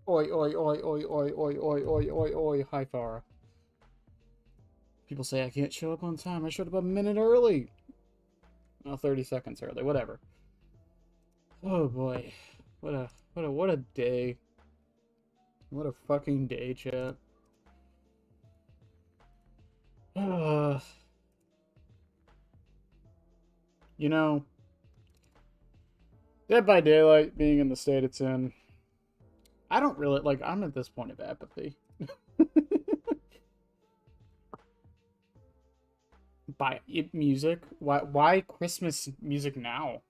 Oi, oi, oi, oi, oi, oi, oi, oi, oi, oi. Hi, Farah. People say I can't show up on time. I showed up a minute early. Well, 30 seconds early. Whatever. Oh boy. What a day. What a fucking day, chat. You know, Dead by Daylight being in the state it's in, I don't really like. I'm at this point of apathy. By it music, why Christmas music now?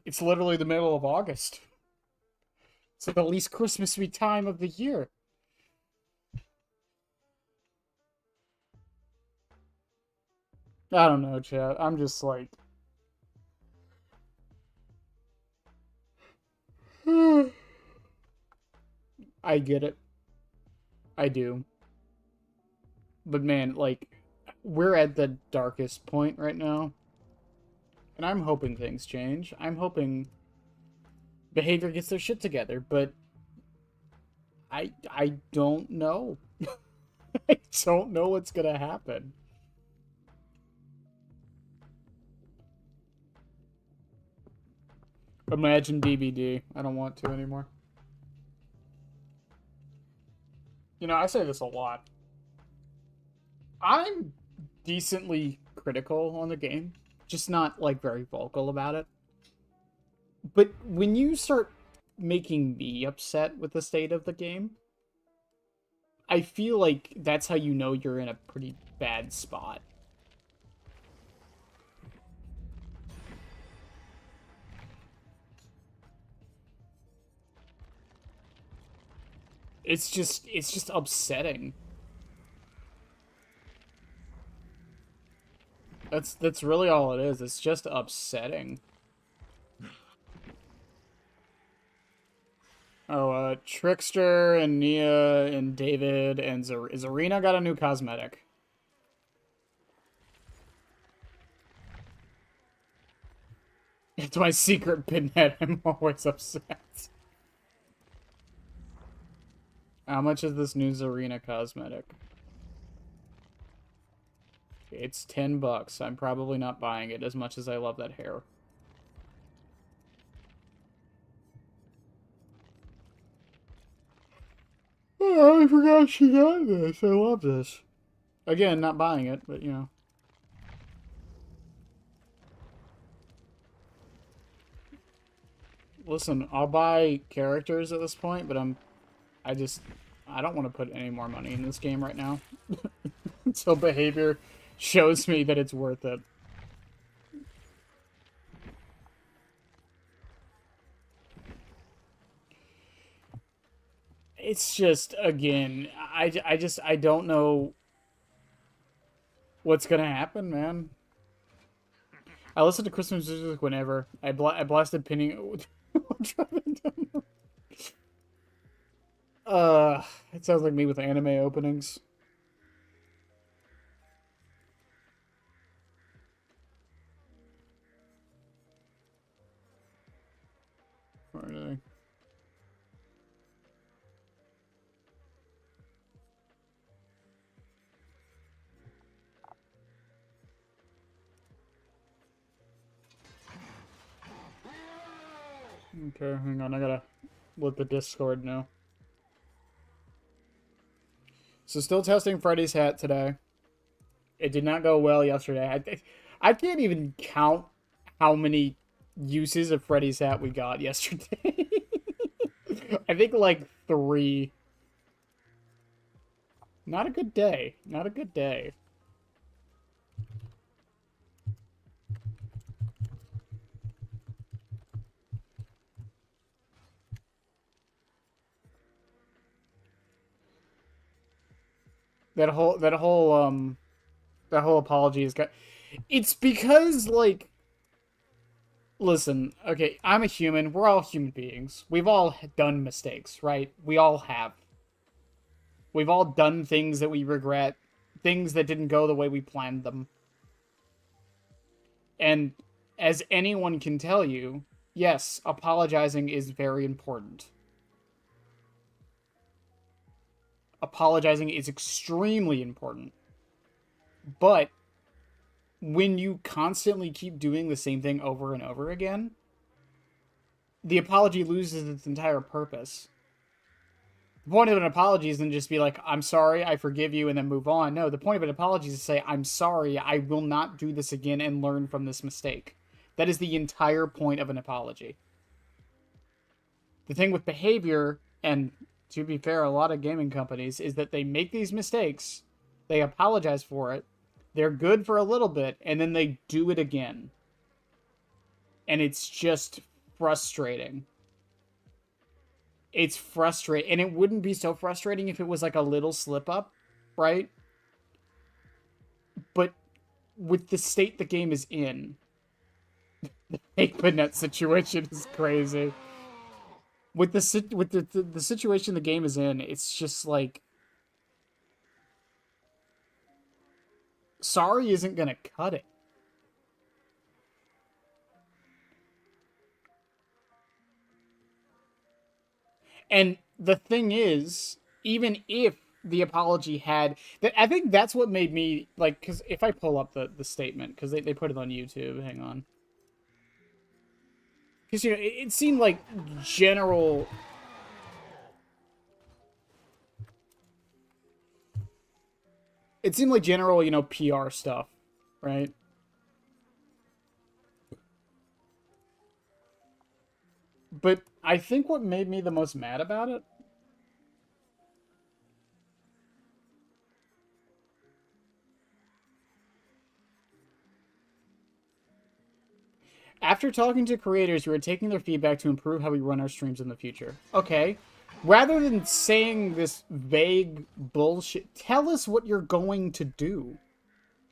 It's literally the middle of August. It's like the least Christmassy time of the year. I don't know, chat. I'm just like, I get it. I do. But man, like, we're at the darkest point right now. And I'm hoping things change. I'm hoping behavior gets their shit together, but I don't know. I don't know what's gonna happen. Imagine DBD. I don't want to anymore. You know, I say this a lot. I'm decently critical on the game, just not like very vocal about it. But when you start making me upset with the state of the game, I feel like that's how you know you're in a pretty bad spot. It's just upsetting. That's really all it is. It's just upsetting. Oh, Trickster and Nia and David and Zarina got a new cosmetic. It's my secret pinhead. I'm always upset. How much is this new Zarina cosmetic? It's $10. I'm probably not buying it as much as I love that hair. Oh, I forgot she got this. I love this. Again, not buying it, but you know. Listen, I'll buy characters at this point, but I don't want to put any more money in this game right now. Until behavior shows me that it's worth it. It's just, again, I don't know what's gonna happen, man. I listen to Christmas music whenever. I blasted pinning. It sounds like me with anime openings. Or, okay, hang on. I gotta let the Discord know. So still testing Freddy's hat today. It did not go well yesterday. I can't even count how many uses of Freddy's hat we got yesterday. I think like 3. Not a good day. Not a good day. That whole apology has got. It's because like, listen, okay, I'm a human. We're all human beings. We've all done mistakes, right? We all have. We've all done things that we regret, things that didn't go the way we planned them. And as anyone can tell you, yes, apologizing is very important. apologizing is extremely important. But when you constantly keep doing the same thing over and over again, the apology loses its entire purpose. The point of an apology isn't just be like, I'm sorry, I forgive you, and then move on. No, the point of an apology is to say, I'm sorry, I will not do this again and learn from this mistake. That is the entire point of an apology. The thing with behavior, and to be fair, a lot of gaming companies, is that they make these mistakes, they apologize for it, they're good for a little bit, and then they do it again. And it's just frustrating. It's frustrating. And it wouldn't be so frustrating if it was like a little slip up, right? But with the state the game is in, the fake Banette situation is crazy. With the situation the game is in, it's just like, sorry isn't gonna cut it. And the thing is, even if the apology had that, I think that's what made me like, because if I pull up the statement, because they put it on YouTube, hang on, because you know it seemed like general. It seemed like general, you know, PR stuff, right? But I think what made me the most mad about it, after talking to creators, we are taking their feedback to improve how we run our streams in the future. Okay. Rather than saying this vague bullshit, tell us what you're going to do.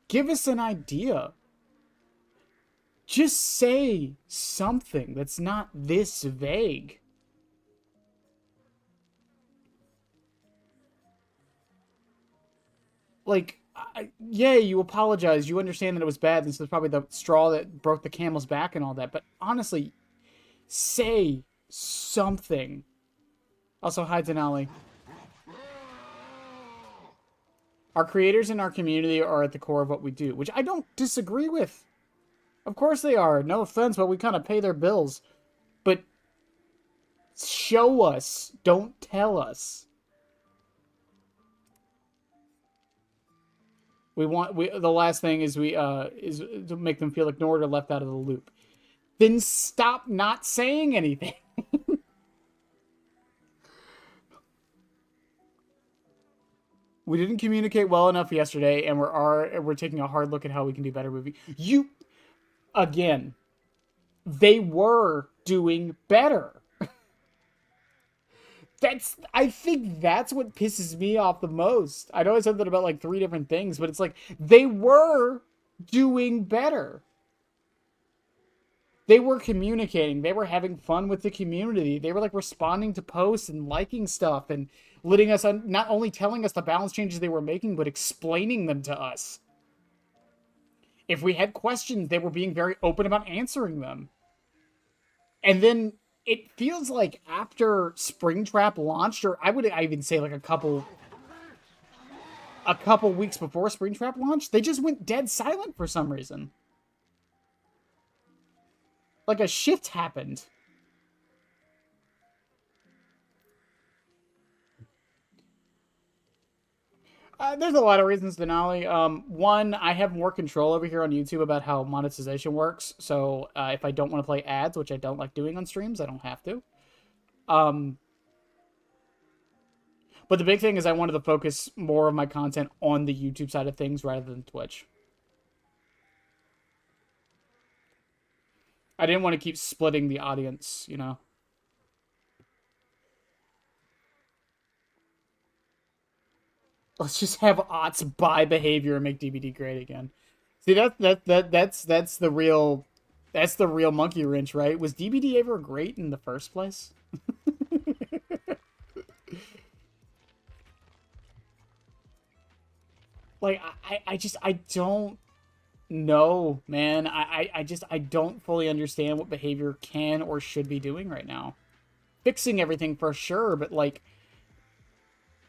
Give us an idea. Just say something that's not this vague. Like, yeah, you apologize. You understand that it was bad. This is probably the straw that broke the camel's back and all that. But honestly, say something. Also, hi, Denali. Our creators and our community are at the core of what we do, which I don't disagree with. Of course they are. No offense, but we kind of pay their bills. But show us. Don't tell us. The last thing is is to make them feel ignored or left out of the loop. Then stop not saying anything. We didn't communicate well enough yesterday, and we're taking a hard look at how we can do better moving. Again, they were doing better. I think that's what pisses me off the most. I know I said that about like 3 different things, but it's like, they were doing better. They were communicating. They were having fun with the community. They were like responding to posts and liking stuff and letting us, not only telling us the balance changes they were making, but explaining them to us. If we had questions, they were being very open about answering them. And then it feels like after Springtrap launched, or I even say like a couple weeks before Springtrap launched, they just went dead silent for some reason. Like a shift happened. There's a lot of reasons, Denali. One, I have more control over here on YouTube about how monetization works. So if I don't want to play ads, which I don't like doing on streams, I don't have to. But the big thing is I wanted to focus more of my content on the YouTube side of things rather than Twitch. I didn't want to keep splitting the audience, you know. Let's just have Ots buy behavior and make DBD great again. See, that's the real monkey wrench, right? Was DBD ever great in the first place? Like, I don't know, man. I don't fully understand what behavior can or should be doing right now. Fixing everything for sure, but like,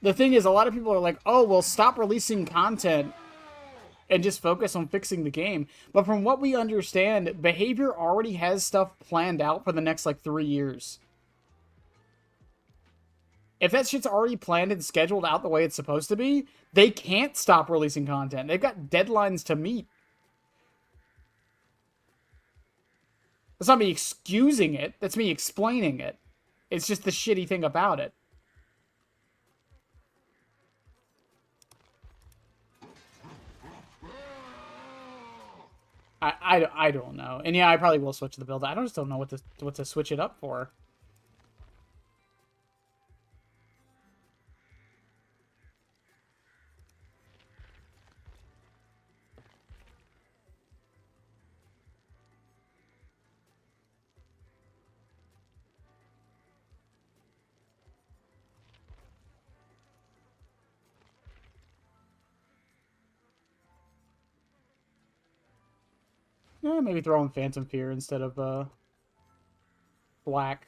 The thing is, a lot of people are like, oh, well, stop releasing content and just focus on fixing the game. But from what we understand, Behavior already has stuff planned out for the next, like, 3 years. If that shit's already planned and scheduled out the way it's supposed to be, they can't stop releasing content. They've got deadlines to meet. That's not me excusing it. That's me explaining it. It's just the shitty thing about it. I don't know. And yeah, I probably will switch the build. I just don't know what to switch it up for. Yeah, maybe throw in Phantom Fear instead of Black.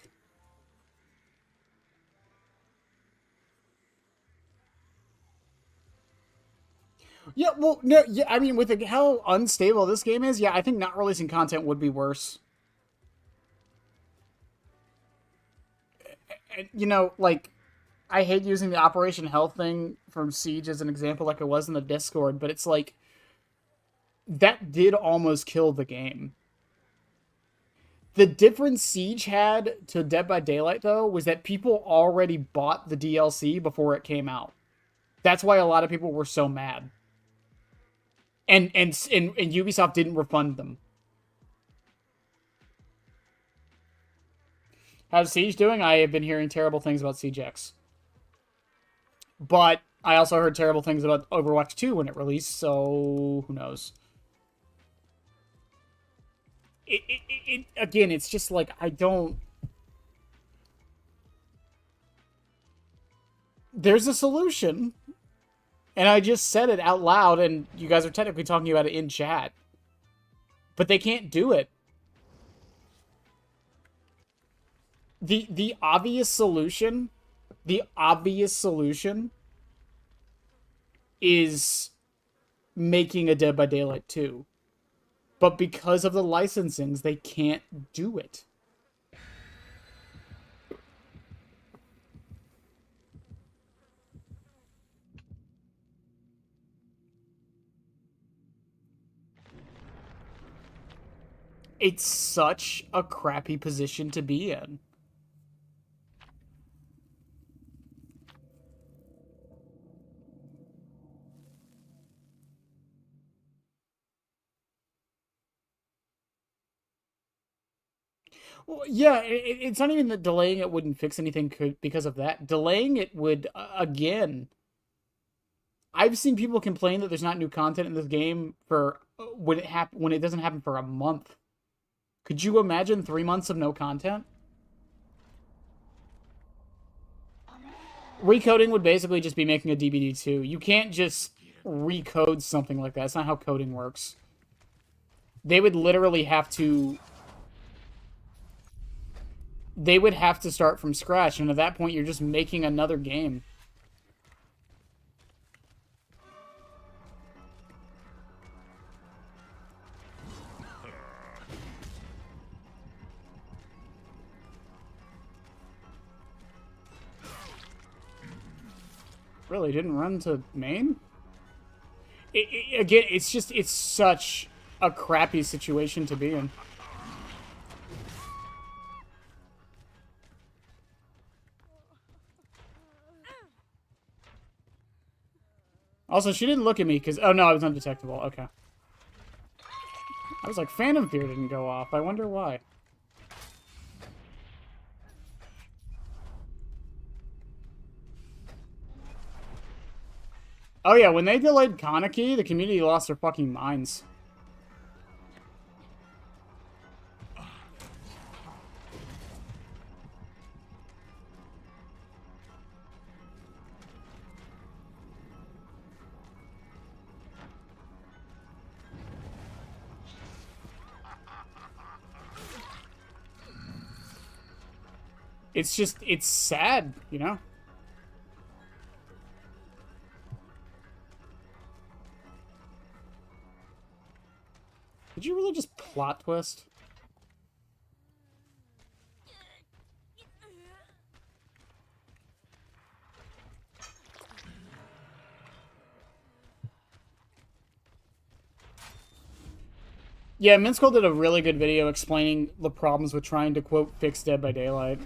Yeah, well, no, yeah, I mean, with how unstable this game is, yeah, I think not releasing content would be worse. And, you know, like, I hate using the Operation Hell thing from Siege as an example, like it was in the Discord, but it's like that did almost kill the game. The difference Siege had to Dead by Daylight, though, was that people already bought the DLC before it came out. That's why a lot of people were so mad. And Ubisoft didn't refund them. How's Siege doing? I have been hearing terrible things about Siege X. But I also heard terrible things about Overwatch 2 when it released, so who knows? Again, it's just like, I don't... There's a solution. And I just said it out loud, and you guys are technically talking about it in chat. But they can't do it. The obvious solution... The obvious solution is making a Dead by Daylight 2. But because of the licensings, they can't do it. It's such a crappy position to be in. Well, yeah, it's not even that delaying it wouldn't fix anything because of that. Delaying it would, again... I've seen people complain that there's not new content in this game for when it doesn't happen for a month. Could you imagine 3 months of no content? Recoding would basically just be making a DBD2. You can't just recode something like that. That's not how coding works. They would literally have to... They would have to start from scratch, and at that point, you're just making another game. Really, didn't run to main? Again, it's such a crappy situation to be in. Also, she didn't look at me because... Oh, no, I was undetectable. Okay. I was like, Phantom Fear didn't go off. I wonder why. Oh, yeah, when they delayed Kaneki, the community lost their fucking minds. It's just, it's sad, you know? Did you really just plot twist? Yeah, Minskold did a really good video explaining the problems with trying to, quote, fix Dead by Daylight.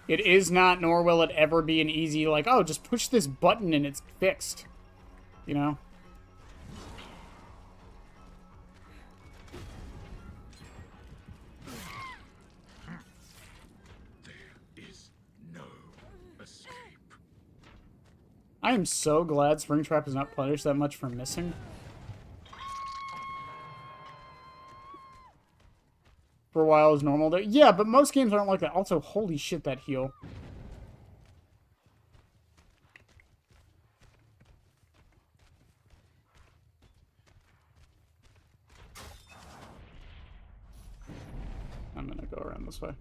It is not, nor will it ever be an easy, like, oh, just push this button and it's fixed. You know? I am so glad Springtrap is not punished that much for missing. For a while is normal. Yeah, but most games aren't like that. Also, holy shit, that heal. I'm gonna go around this way.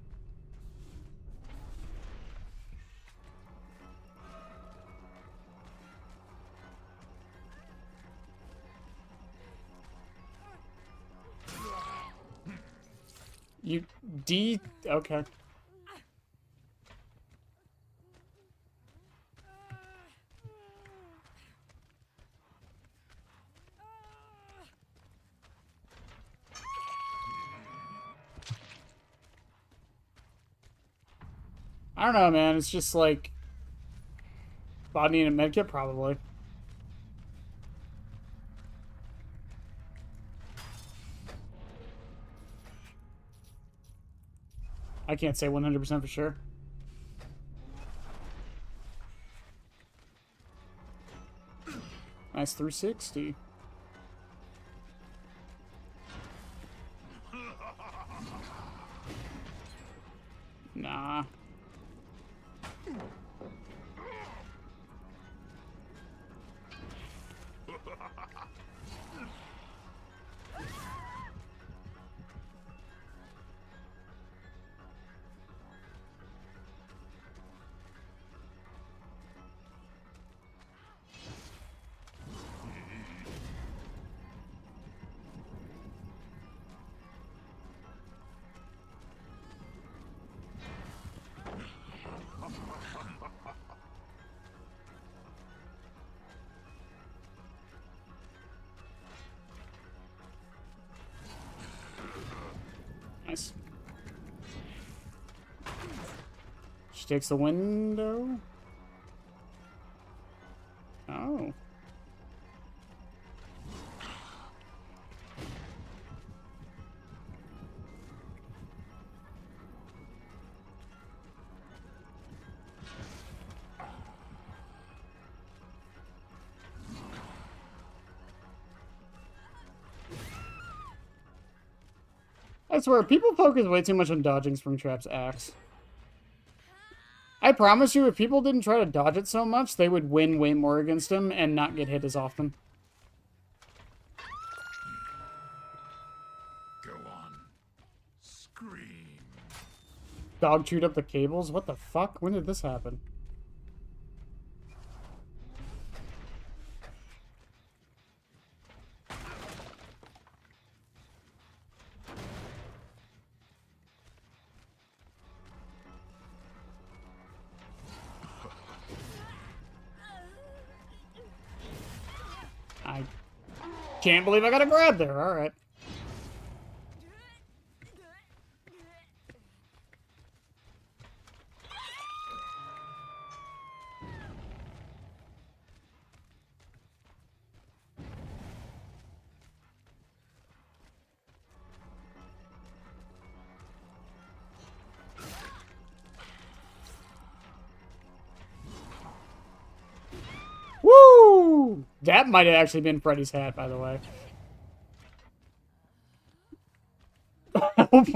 You okay. I don't know, man. It's just like body and a medkit, probably. I can't say 100% for sure. Nice 360. Nah. Nice. She takes the window. Oh. I swear, people focus way too much on dodging Springtrap's axe. I promise you, if people didn't try to dodge it so much, they would win way more against him and not get hit as often. Go on. Scream. Dog chewed up the cables? What the fuck? When did this happen? I can't believe I got a grab there. All right. Woo! That might have actually been Freddy's hat, by the way.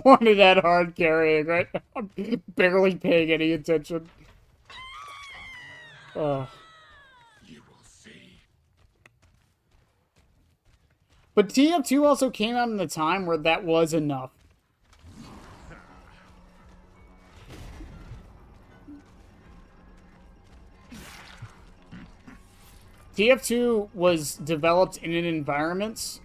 Pointed at hard carrying, right? I'm barely paying any attention. You will see. But TF2 also came out in the time where that was enough. TF2 was developed in an environment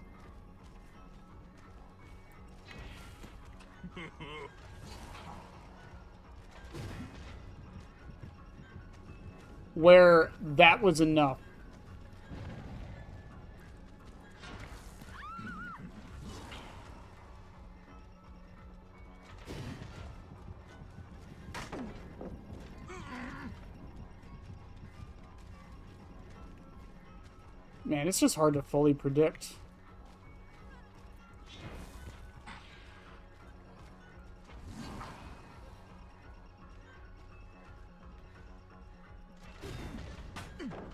where that was enough. Man, it's just hard to fully predict.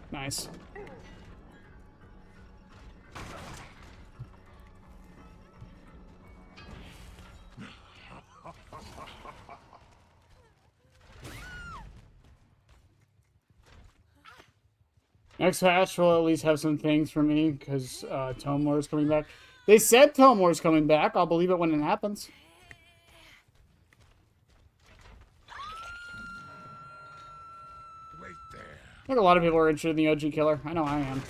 Nice. Next patch will at least have some things for me, because Tomlor's coming back. They said Tomlor's coming back. I'll believe it when it happens. Wait there. I think a lot of people are interested in the OG killer. I know I am.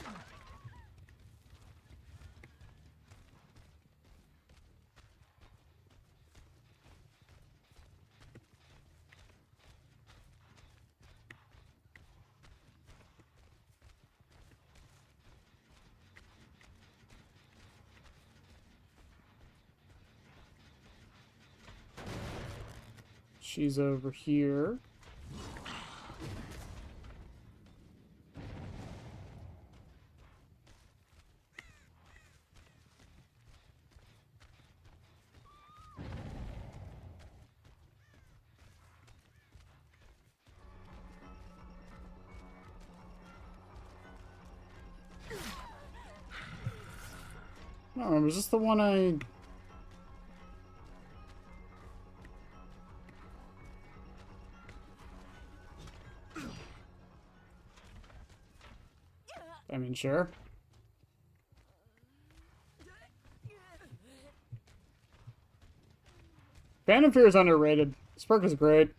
She's over here. I don't remember. Is this the one I... I mean, sure. Phantom Fear is underrated. This perk is great.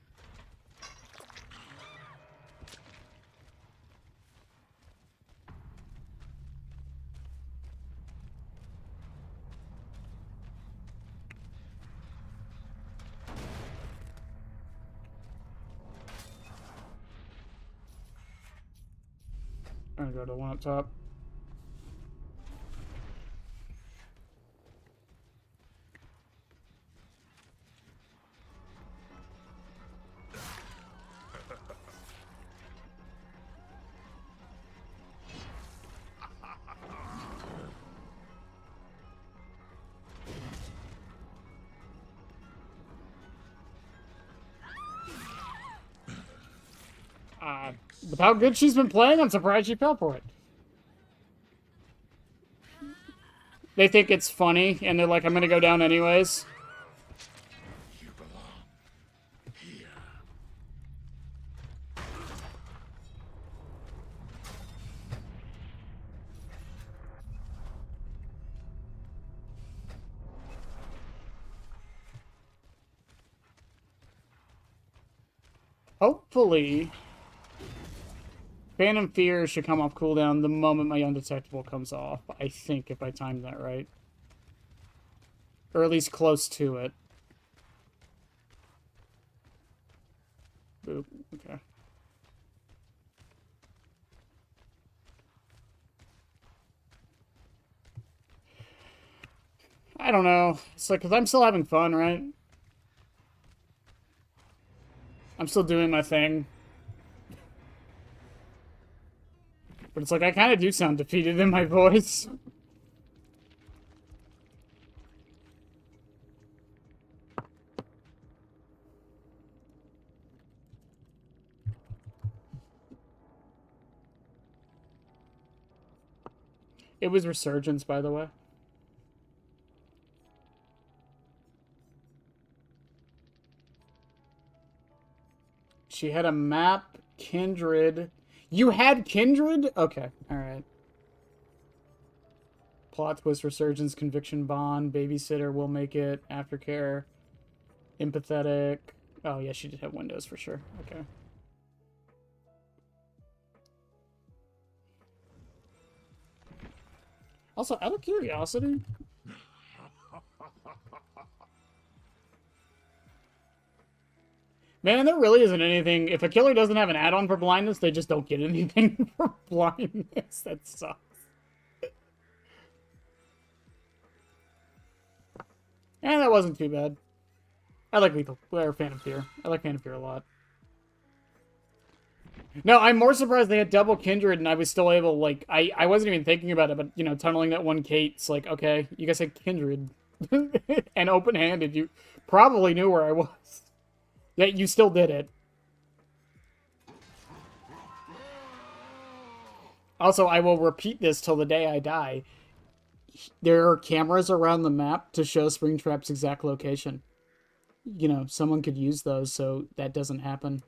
I'm gonna go to the one up top. With how good she's been playing, I'm surprised she fell for it. They think it's funny, and they're like, I'm gonna go down anyways. You belong here. Hopefully, Phantom Fear should come off cooldown the moment my Undetectable comes off. I think, if I timed that right. Or at least close to it. Boop. Okay. I don't know. It's like, because I'm still having fun, right? I'm still doing my thing. But it's like, I kind of do sound defeated in my voice. It was Resurgence, by the way. She had a map, Kindred. You had Kindred? Okay, alright. plot twist, resurgence, conviction, bond, babysitter, will make it, aftercare, empathetic. Oh yeah, she did have windows for sure. Okay. Also, out of curiosity, man, there really isn't anything. If a killer doesn't have an add-on for blindness, they just don't get anything for blindness. That sucks. And that wasn't too bad. I like Lethal, or Phantom Fear. I like Phantom Fear a lot. No, I'm more surprised they had double Kindred and I was still able, like, I wasn't even thinking about it, but, you know, tunneling that one Kate's like, okay, you guys had Kindred. And open-handed, you probably knew where I was. Yet you still did it. Also, I will repeat this till the day I die. There are cameras around the map to show Springtrap's exact location. You know, someone could use those so that doesn't happen.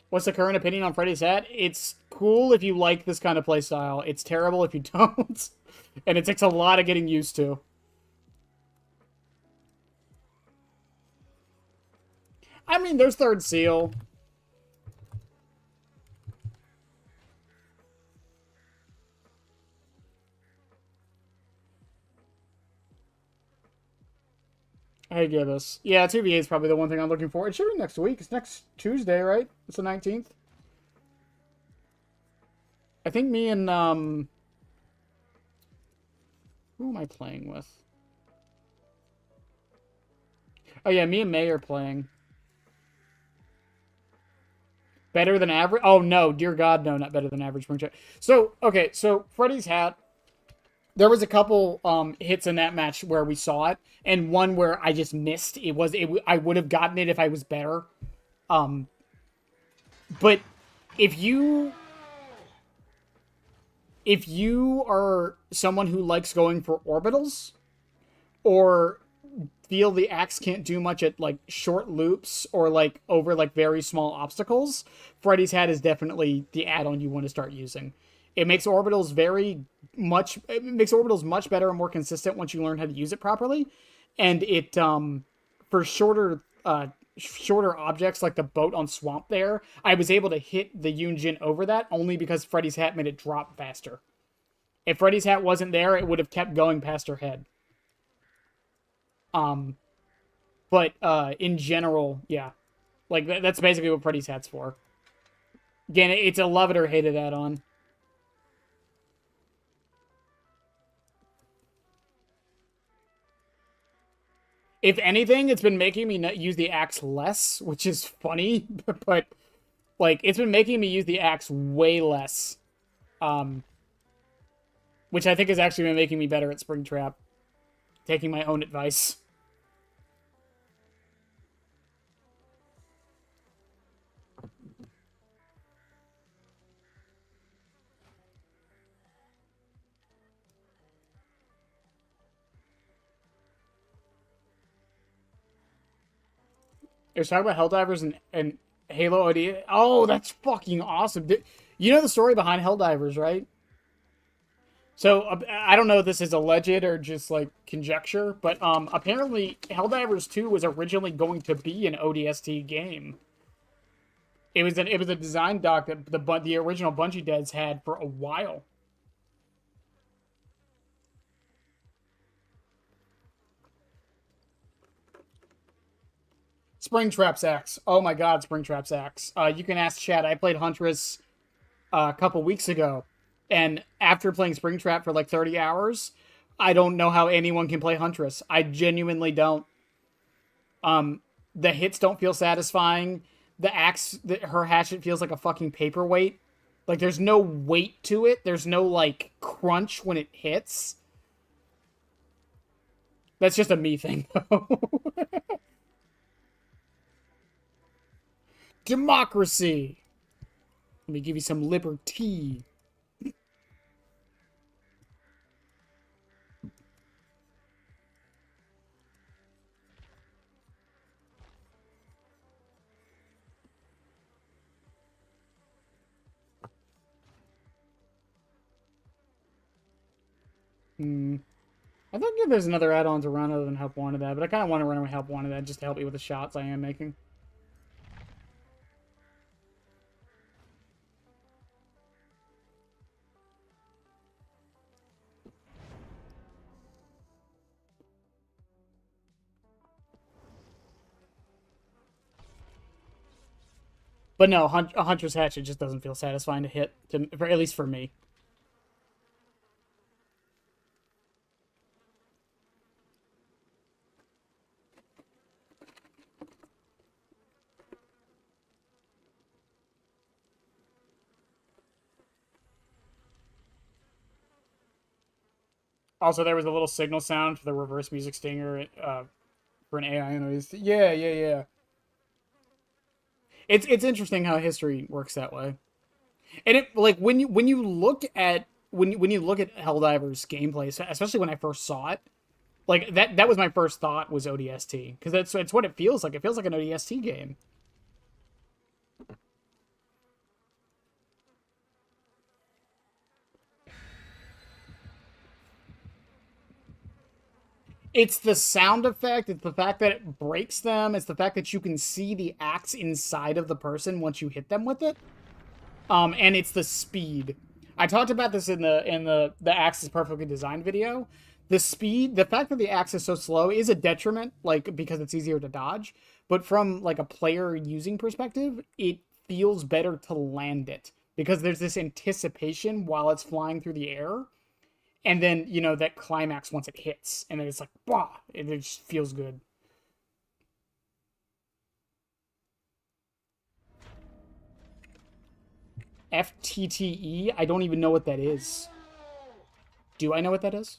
What's the current opinion on Freddy's Hat? It's cool if you like this kind of playstyle. It's terrible if you don't. And it takes a lot of getting used to. I mean, there's Third Seal. Hey, Gibbous. Yeah, 2v8 is probably the one thing I'm looking for. It should be next week. It's next Tuesday, right? It's the 19th. I think me and, who am I playing with? Oh, yeah, me and May are playing. Better than average? Oh, no. Dear God, no, not better than average Springtrap. So, okay, so Freddy's Hat, there was a couple hits in that match where we saw it, and one where I just missed. I would have gotten it if I was better. But if you are someone who likes going for orbitals, or feel the axe can't do much at like short loops or like over like very small obstacles, Freddy's Hat is definitely the add-on you want to start using. It makes orbitals much better and more consistent once you learn how to use it properly. And it for shorter objects like the boat on Swamp there, I was able to hit the Yunjin over that only because Freddy's Hat made it drop faster. If Freddy's Hat wasn't there, it would have kept going past her head. But in general, yeah. Like, that's basically what Freddy's Hat's for. Again, it's a love it or hate it add-on. If anything, it's been making me use the axe less, which is funny, but, like, it's been making me use the axe way less. Which I think has actually been making me better at Springtrap. Taking my own advice. It was talking about Helldivers and Halo OD. Oh, that's fucking awesome. You know the story behind Helldivers, right? So, I don't know if this is alleged or just, like, conjecture, but apparently Helldivers 2 was originally going to be an ODST game. It was a design doc that the original Bungie devs had for a while. Springtrap's axe. Oh my god, Springtrap's axe. You can ask Chad. I played Huntress a couple weeks ago, and after playing Springtrap for like 30 hours, I don't know how anyone can play Huntress. I genuinely don't. The hits don't feel satisfying. The axe, her hatchet feels like a fucking paperweight. Like, there's no weight to it. There's no, like, crunch when it hits. That's just a me thing, though. Democracy! Let me give you some liberty. Hmm. I think if there's another add-on to run other than Help Wanted That, but I kind of want to run with Help Wanted That just to help me with the shots I am making. But no, a Hunter's Hatchet just doesn't feel satisfying to hit, at least for me. Also, there was a little signal sound for the reverse music stinger for an AI noise. Yeah, yeah, yeah. It's interesting how history works that way. And it like when you look at when you look at Helldivers gameplay, especially when I first saw it, like that was my first thought was ODST because that's what it feels like. It feels like an ODST game. It's the sound effect. It's the fact that it breaks them. It's the fact that you can see the axe inside of the person once you hit them with it. And it's the speed. I talked about this in the axe is perfectly designed video. The speed, the fact that the axe is so slow is a detriment, like because it's easier to dodge. But from like a player using perspective, it feels better to land it because there's this anticipation while it's flying through the air, and then that climax once it hits, and then it's like, bah, it just feels good. FTTE, I don't even know what that is. Do I know what that is?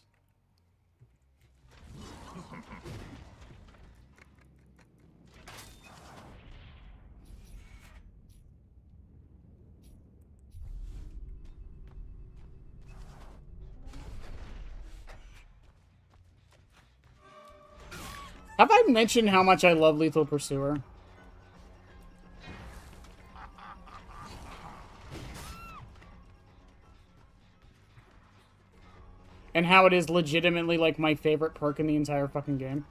Have I mentioned how much I love Lethal Pursuer? And how it is legitimately like my favorite perk in the entire fucking game?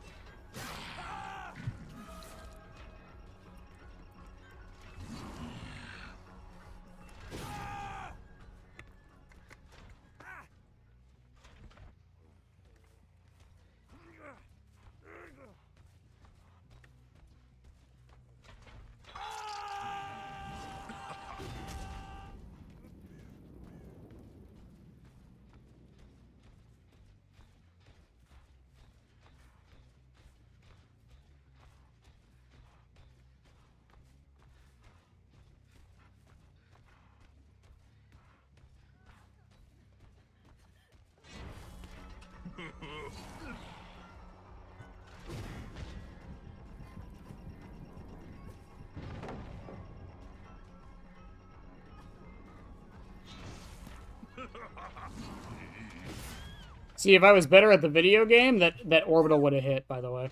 See, if I was better at the video game, that orbital would have hit, by the way.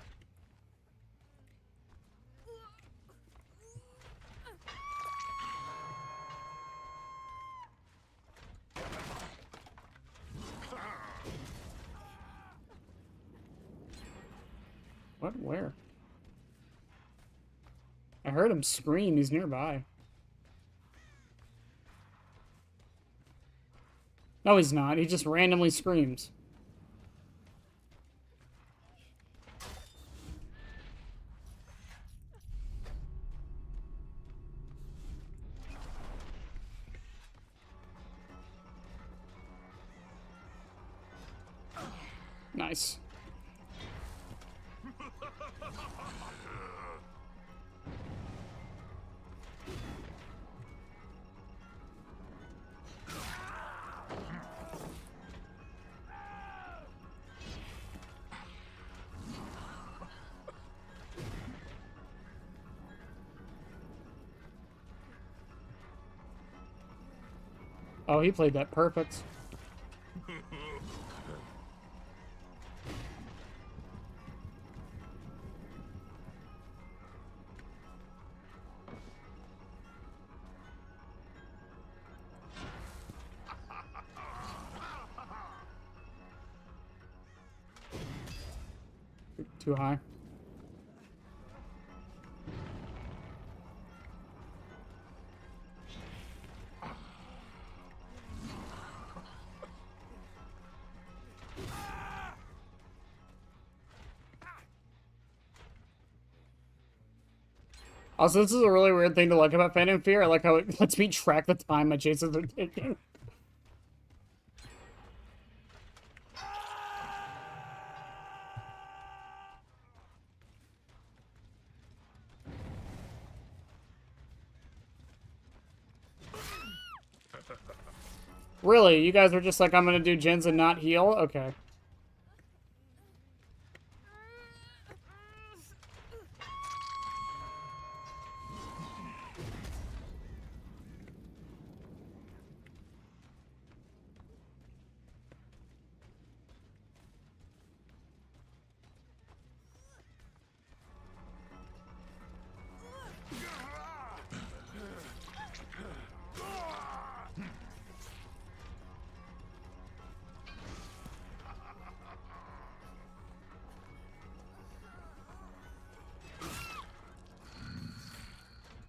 What? Where? I heard him scream. He's nearby. No, he's not. He just randomly screams. Nice. Oh, he played that perfect. Too high. Also, this is a really weird thing to like about Phantom Fear. I like how it lets me track the time my chases are taking. Really? You guys were just like, I'm gonna do gens and not heal? Okay.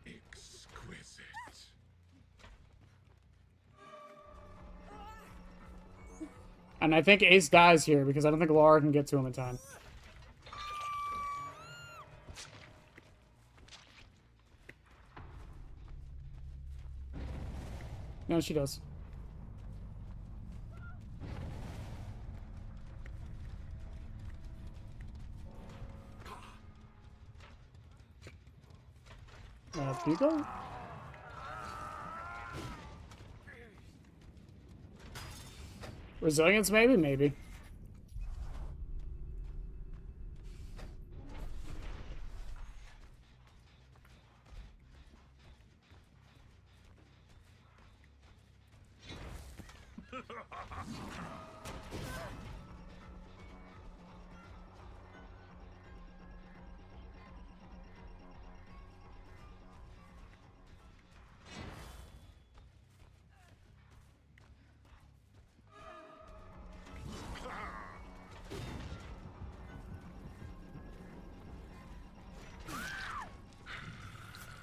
Exquisite. And I think Ace dies here because I don't think Laura can get to him in time. No, she does. Pico? Resilience, maybe? Maybe.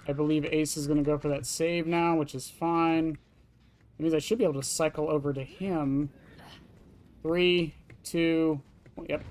I believe Ace is going to go for that save now, which is fine. It means I should be able to cycle over to him. 3, 2, yep.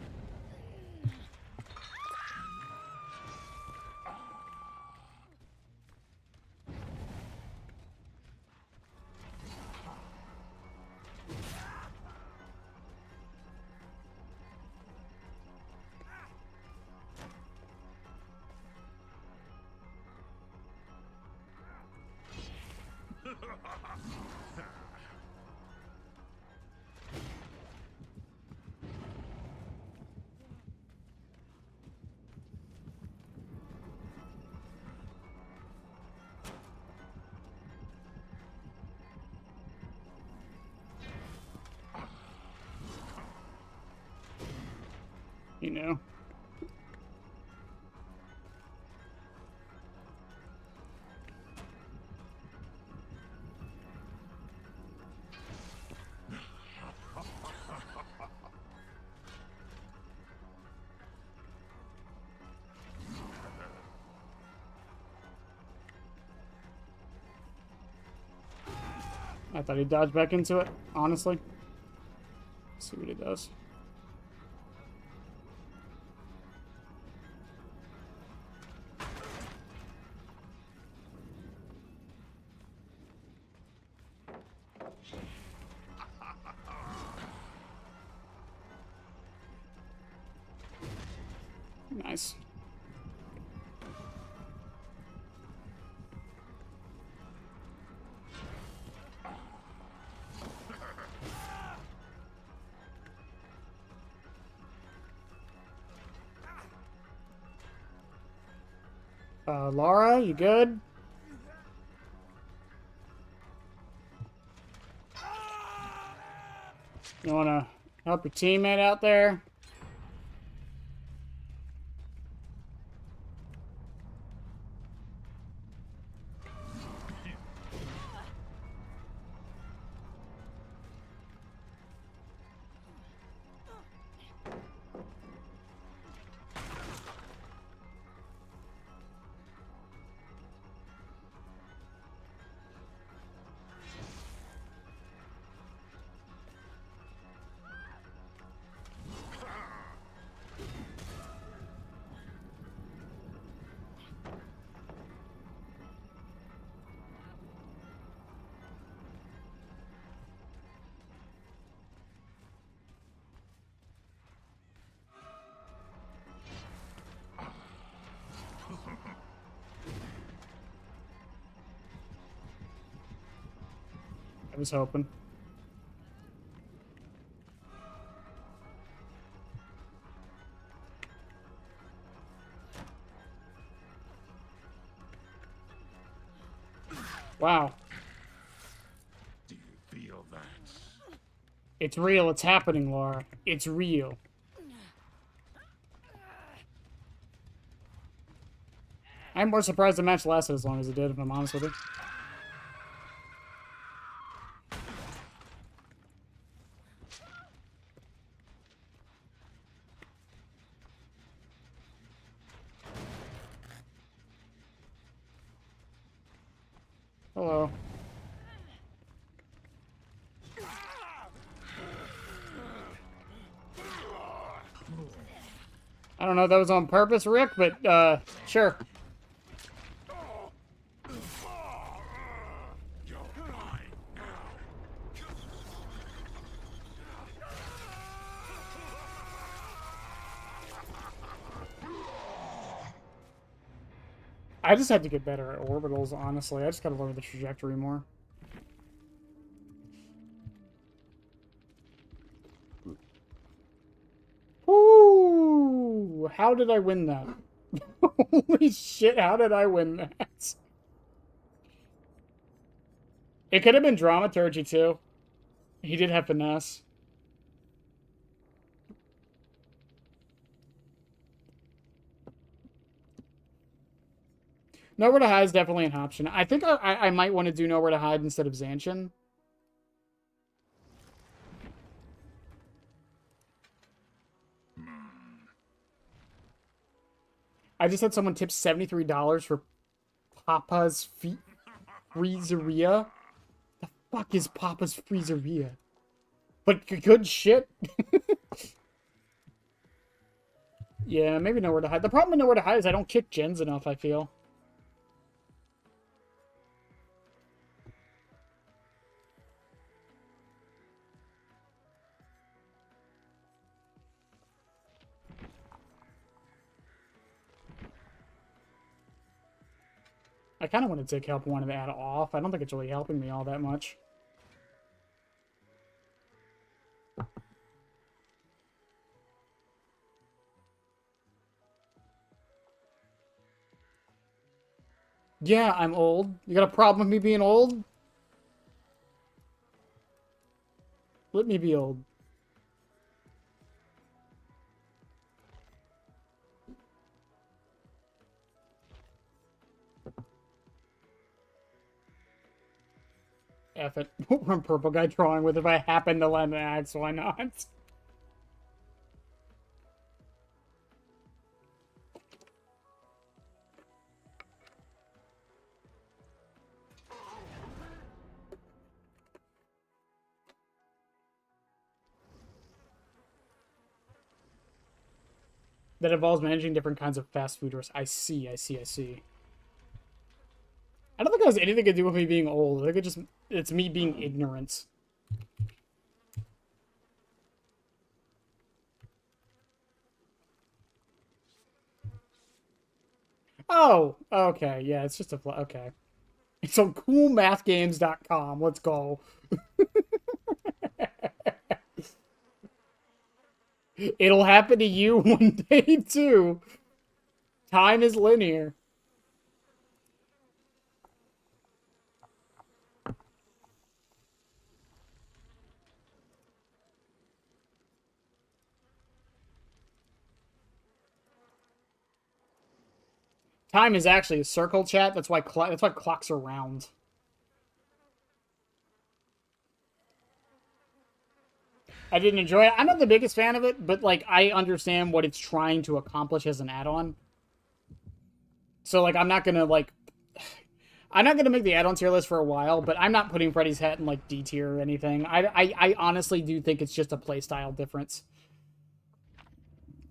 You know. I thought he'd dodge back into it, honestly. Let's see what he does. Nice. Laura, you good? You wanna help your teammate out there? was hoping. Wow. Do you feel that? It's real. It's happening, Laura. It's real. I'm more surprised the match lasted as long as it did, if I'm honest with you. Hello. I don't know if that was on purpose, Rick, but, sure. You're mine now. I just had to get better at orbitals, honestly. I just gotta learn the trajectory more. Ooh, how did I win that? Holy shit, how did I win that? It could have been dramaturgy, too. He did have finesse. Nowhere to hide is definitely an option. I think I might want to do nowhere to hide instead of Zancian. I just had someone tip $73 for Papa's Freezeria. The fuck is Papa's Freezeria? But good shit. Yeah, maybe nowhere to hide. The problem with nowhere to hide is I don't kick gens enough, I feel. I kind of want to take help one and add off. I don't think it's really helping me all that much. Yeah, I'm old. You got a problem with me being old? Let me be old. F it. One purple guy drawing with if I happen to land an axe, why not? That involves managing different kinds of fast food restaurants. I see, I see, I see. I don't think it has anything to do with me being old. I think it's me being ignorant. Oh, okay. Yeah, it's just a... Okay. It's on coolmathgames.com. Let's go. It'll happen to you one day, too. Time is linear. Time is actually a circle, chat. That's why clocks are round. I didn't enjoy it. I'm not the biggest fan of it, but like I understand what it's trying to accomplish as an add-on. So like I'm not gonna make the add-on tier list for a while, but I'm not putting Freddy's Hat in like D tier or anything. I honestly do think it's just a playstyle difference.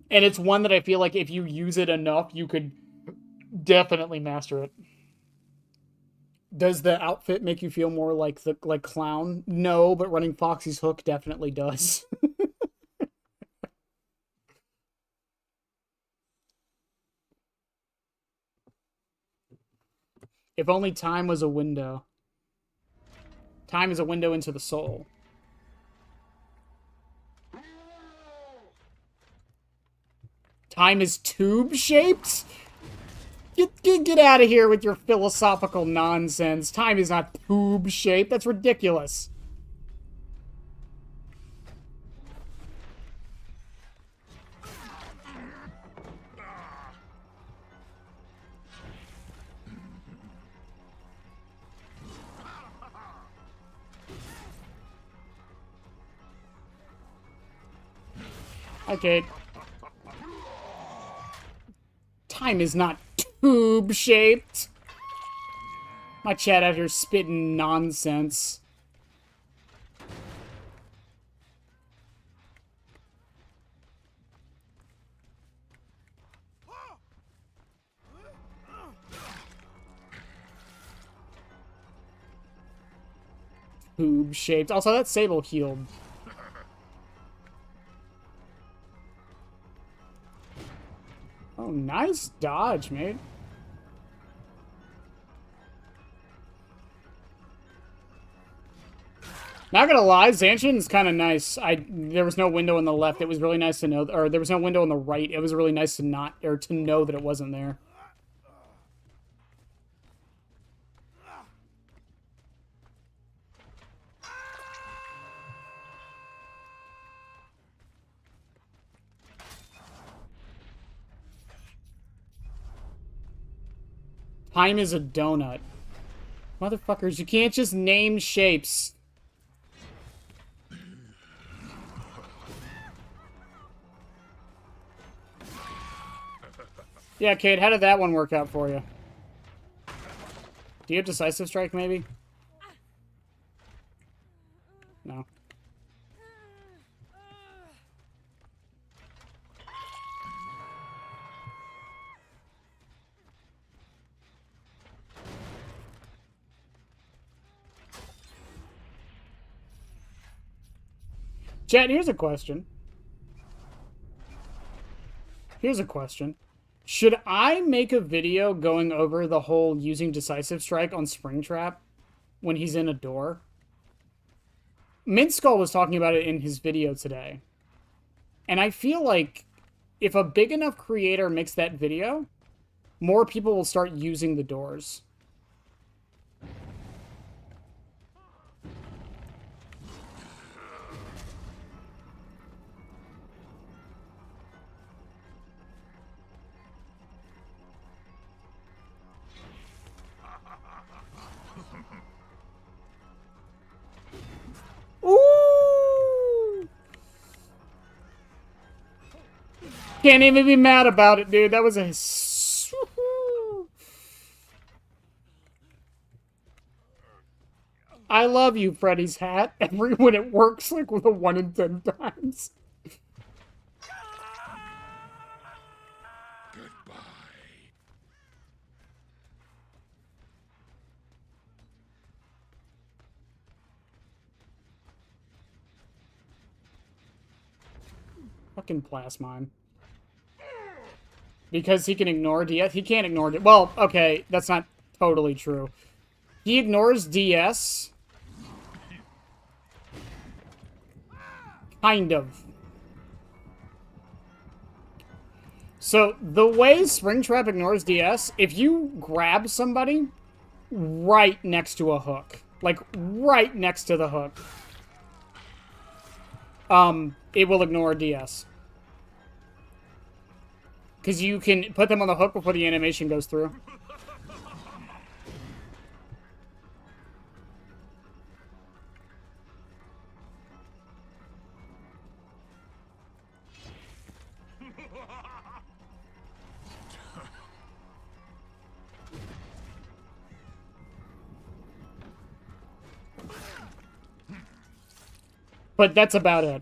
And it's one that I feel like if you use it enough, you could definitely master it. Does the outfit make you feel more like the clown? No, but running Foxy's hook definitely does. If only time was a window. Time is a window into the soul. Time is tube-shaped? Get out of here with your philosophical nonsense. Time is not tube-shaped. That's ridiculous. Okay. Time is not tube-shaped. My chat out here spitting nonsense. Tube-shaped. Also, that Sable healed. Oh, nice dodge, mate. Not gonna lie, Zancian's kind of nice. There was no window on the left. It was really nice to know, or there was no window on the right. It was really nice to to know that it wasn't there. Time is a donut. Motherfuckers, you can't just name shapes. Yeah, Kate, how did that one work out for you? Do you have Decisive Strike, maybe? No. Chat, here's a question. Should I make a video going over the whole using Decisive Strike on Springtrap when he's in a door? Mint Skull was talking about it in his video today. And I feel like if a big enough creator makes that video, more people will start using the doors. Ooh! Can't even be mad about it, dude. That was a... I love you, Freddy's hat. When it works, like, with a 1 in 10 times. Goodbye. Fucking Plasmine. Because he can ignore DS? He can't ignore... Well, okay, that's not totally true. He ignores DS. Kind of. So, the way Springtrap ignores DS, if you grab somebody right next to a hook, like right next to the hook, it will ignore DS. Because you can put them on the hook before the animation goes through. But that's about it.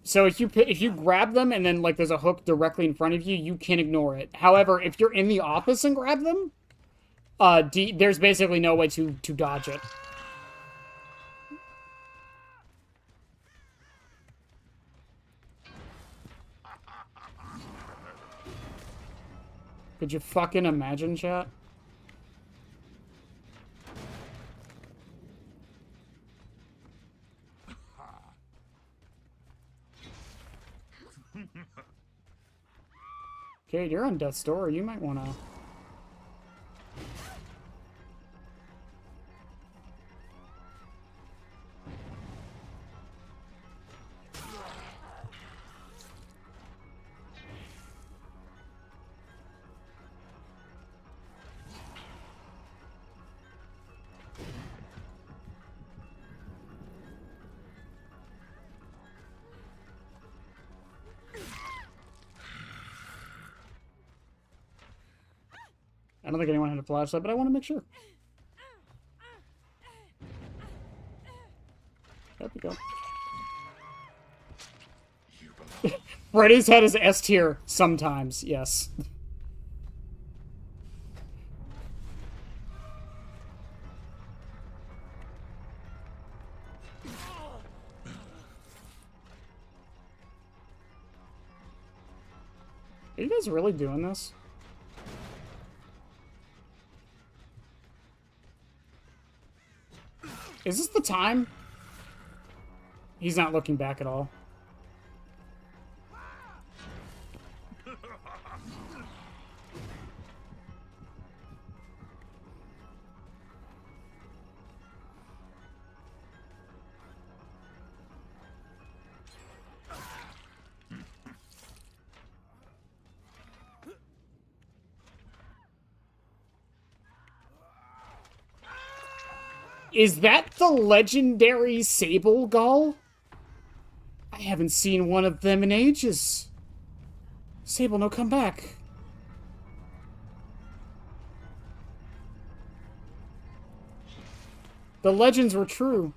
So if you grab them and then like there's a hook directly in front of you, you can ignore it. However, if you're in the office and grab them, there's basically no way to dodge it. Could you fucking imagine, chat? Cade, you're on death's door. You might want to... I don't think anyone had a flashlight, but I want to make sure. There we go. Freddy's head is S tier sometimes, yes. Are you guys really doing this? Is this the time? He's not looking back at all. Is that the legendary Sable Gull? I haven't seen one of them in ages. Sable, no, come back. The legends were true.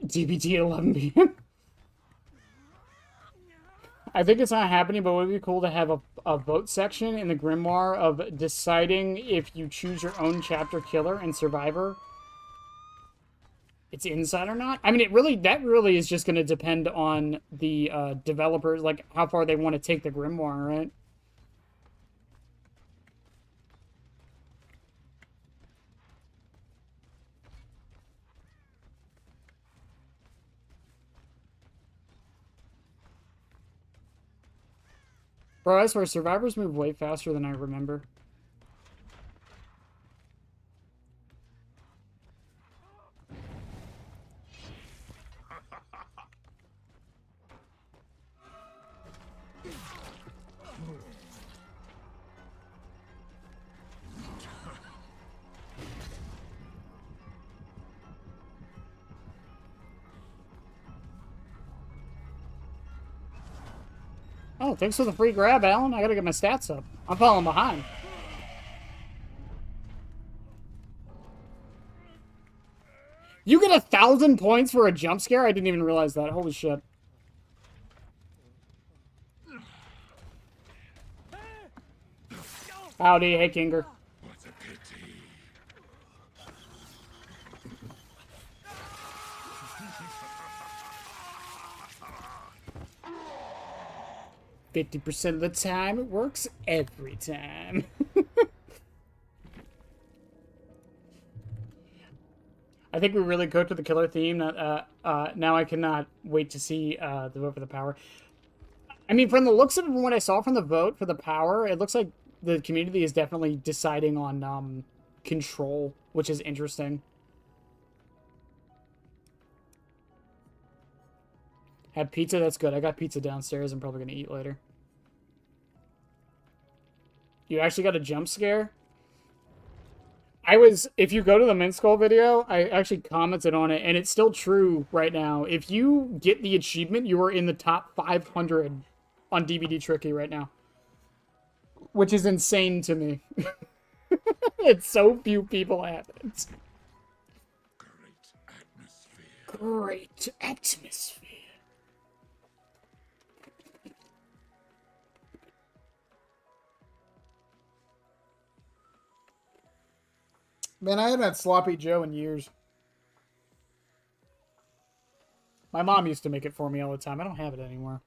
DBT at 11 p.m. I think it's not happening, but it would be cool to have a vote section in the Grimoire of deciding if you choose your own chapter killer and survivor, it's inside or not. I mean, that really is just going to depend on the developers, like how far they want to take the Grimoire, right? Bro, I swear, survivors move way faster than I remember. Oh, thanks for the free grab, Alan. I gotta get my stats up. I'm falling behind. You get 1,000 points for a jump scare? I didn't even realize that. Holy shit. Howdy, hey, Kinger. What a pity. 50% of the time, it works every time. I think we really cooked with the killer theme. Now I cannot wait to see the vote for the power. I mean, from the looks of it, from what I saw from the vote for the power, it looks like the community is definitely deciding on control, which is interesting. Had pizza? That's good. I got pizza downstairs. I'm probably going to eat later. You actually got a jump scare? If you go to the Minskull video, I actually commented on it, and it's still true right now. If you get the achievement, you are in the top 500 on DVD Tricky right now. Which is insane to me. It's so few people have it. Great atmosphere. Great atmosphere. Man, I haven't had Sloppy Joe in years. My mom used to make it for me all the time. I don't have it anymore.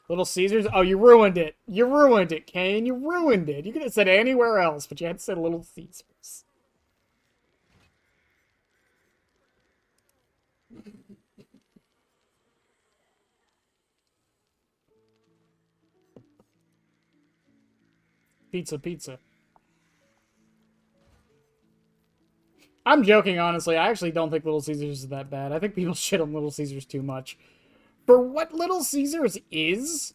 Little Caesars? Oh, you ruined it. You ruined it, Kane. You ruined it. You could have said anywhere else, but you had to say Little Caesars. Pizza, pizza. I'm joking, honestly. I actually don't think Little Caesars is that bad. I think people shit on Little Caesars too much. For what Little Caesars is...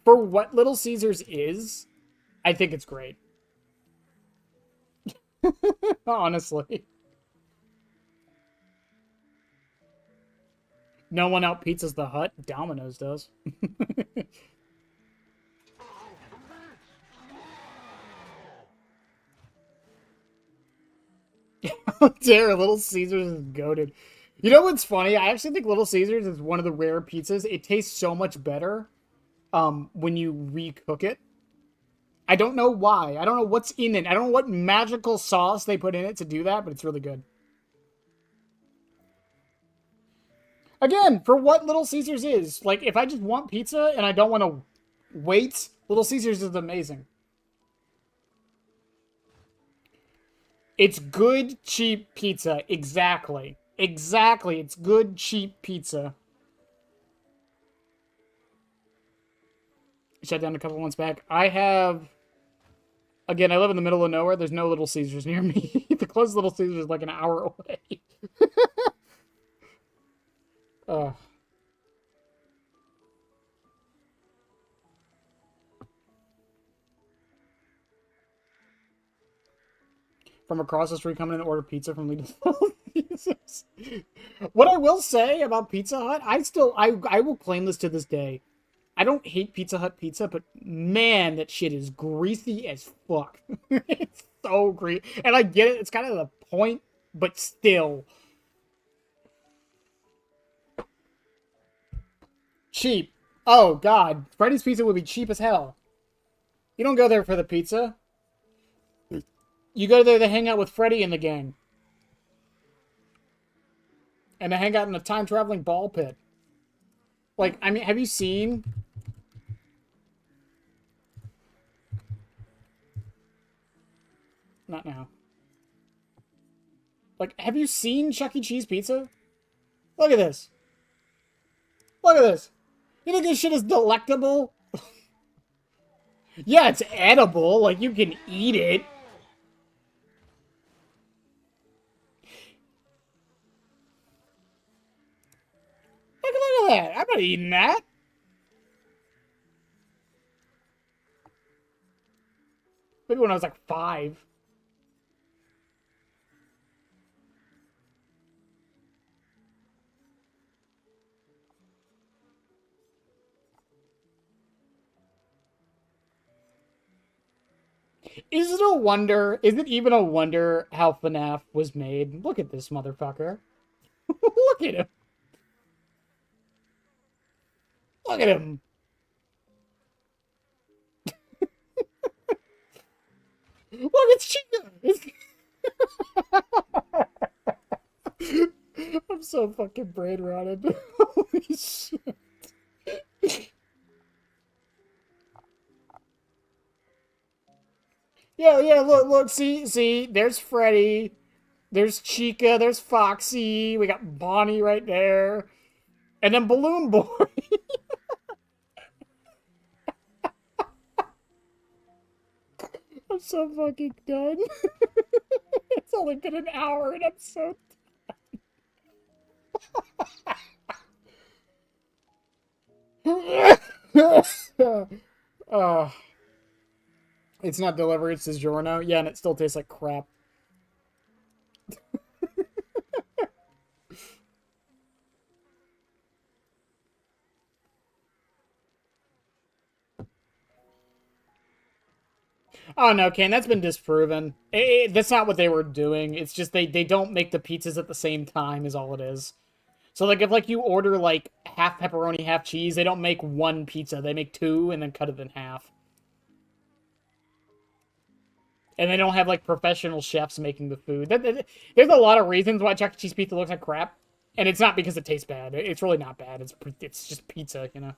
For what Little Caesars is, I think it's great. Honestly. No one out pizzas the Hut. Domino's does. How dare Little Caesars is goated. You know what's funny? I actually think Little Caesars is one of the rare pizzas. It tastes so much better when you recook it. I don't know why. I don't know what's in it. I don't know what magical sauce they put in it to do that, but it's really good. Again, for what Little Caesars is. Like, if I just want pizza and I don't want to wait, Little Caesars is amazing. It's good, cheap pizza. Exactly. Exactly. It's good, cheap pizza. Shut down a couple months back. I have... Again, I live in the middle of nowhere. There's no Little Caesars near me. The closest Little Caesars is like an hour away. From across the street coming in to order pizza from Little Caesars. What I will say about Pizza Hut, I will claim this to this day. I don't hate Pizza Hut pizza, but man, that shit is greasy as fuck. It's so greasy. And I get it, it's kind of the point, but still. Cheap. Oh, God. Freddy's Pizza would be cheap as hell. You don't go there for the pizza. You go there to hang out with Freddy and the gang. And to hang out in a time-traveling ball pit. Like, I mean, have you seen... Not now. Like, have you seen Chuck E. Cheese pizza? Look at this. Look at this. You think this shit is delectable? Yeah, it's edible. Like, you can eat it. Look at that. I'm not eating that. Maybe when I was like 5. Is it a wonder? Is it even a wonder how FNAF was made? Look at this motherfucker. Look at him. Look at him. Look, it's Chica. I'm so fucking brain rotted. Holy shit. Yeah, look, see, there's Freddy, there's Chica, there's Foxy, we got Bonnie right there, and then Balloon Boy. I'm so fucking done. It's only been an hour and I'm so done. It's not delivery, it's DiGiorno. Yeah, and it still tastes like crap. Oh no, Kane, that's been disproven. That's not what they were doing. It's just they don't make the pizzas at the same time is all it is. So like if like you order like half pepperoni, half cheese, they don't make one pizza. They make 2 and then cut it in half. And they don't have like professional chefs making the food. There's a lot of reasons why Chuck E. Cheese pizza looks like crap. And it's not because it tastes bad. It's really not bad. It's just pizza, you know.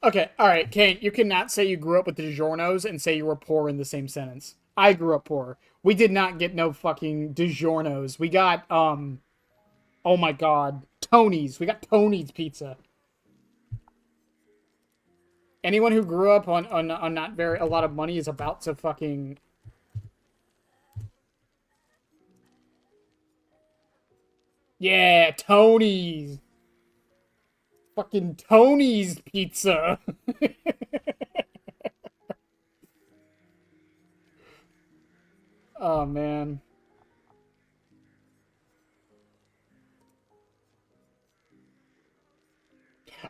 Okay, all right, Kane. You cannot say you grew up with DiGiorno's and say you were poor in the same sentence. I grew up poor. We did not get no fucking DiGiorno's. We got oh my god, Tony's. We got Tony's pizza. Anyone who grew up on not very a lot of money is about to fucking. Yeah, Tony's. Fucking Tony's pizza. Oh man.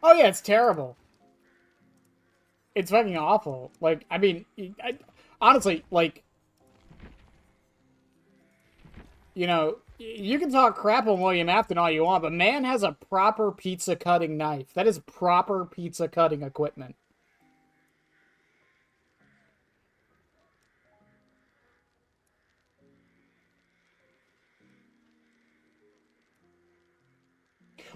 Oh yeah, it's terrible. It's fucking awful. Like, I mean, honestly, like, you know, you can talk crap on William Afton all you want, but man has a proper pizza cutting knife. That is proper pizza cutting equipment.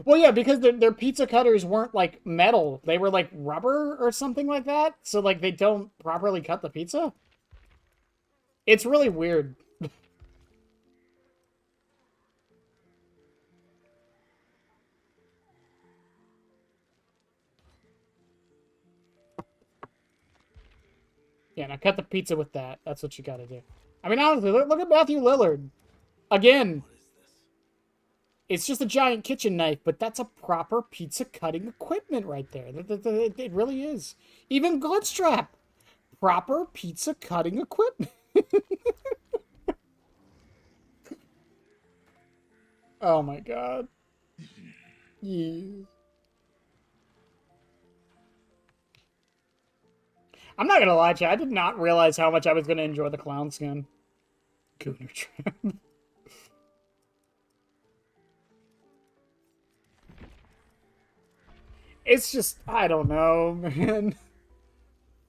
Well, yeah, because their pizza cutters weren't like metal; they were like rubber or something like that. So like they don't properly cut the pizza. It's really weird. Yeah, now cut the pizza with that. That's what you got to do. I mean, honestly, look at Matthew Lillard again. It's just a giant kitchen knife, but that's a proper pizza cutting equipment right there. It really is. Even Goldstrap, proper pizza cutting equipment. Oh my god. Yeah. I'm not gonna lie to you, I did not realize how much I was gonna enjoy the clown skin. Gooner Trap. It's just, I don't know, man.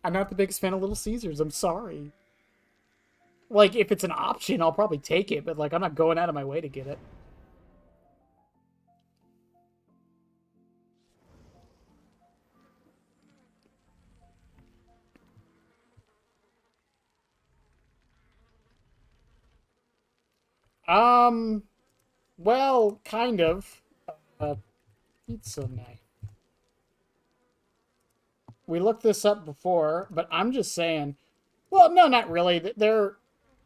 I'm not the biggest fan of Little Caesars. I'm sorry. Like, if it's an option, I'll probably take it, but, like, I'm not going out of my way to get it. Um, well, kind of. Pizza knife. We looked this up before, but I'm just saying. Well, no, not really. They're,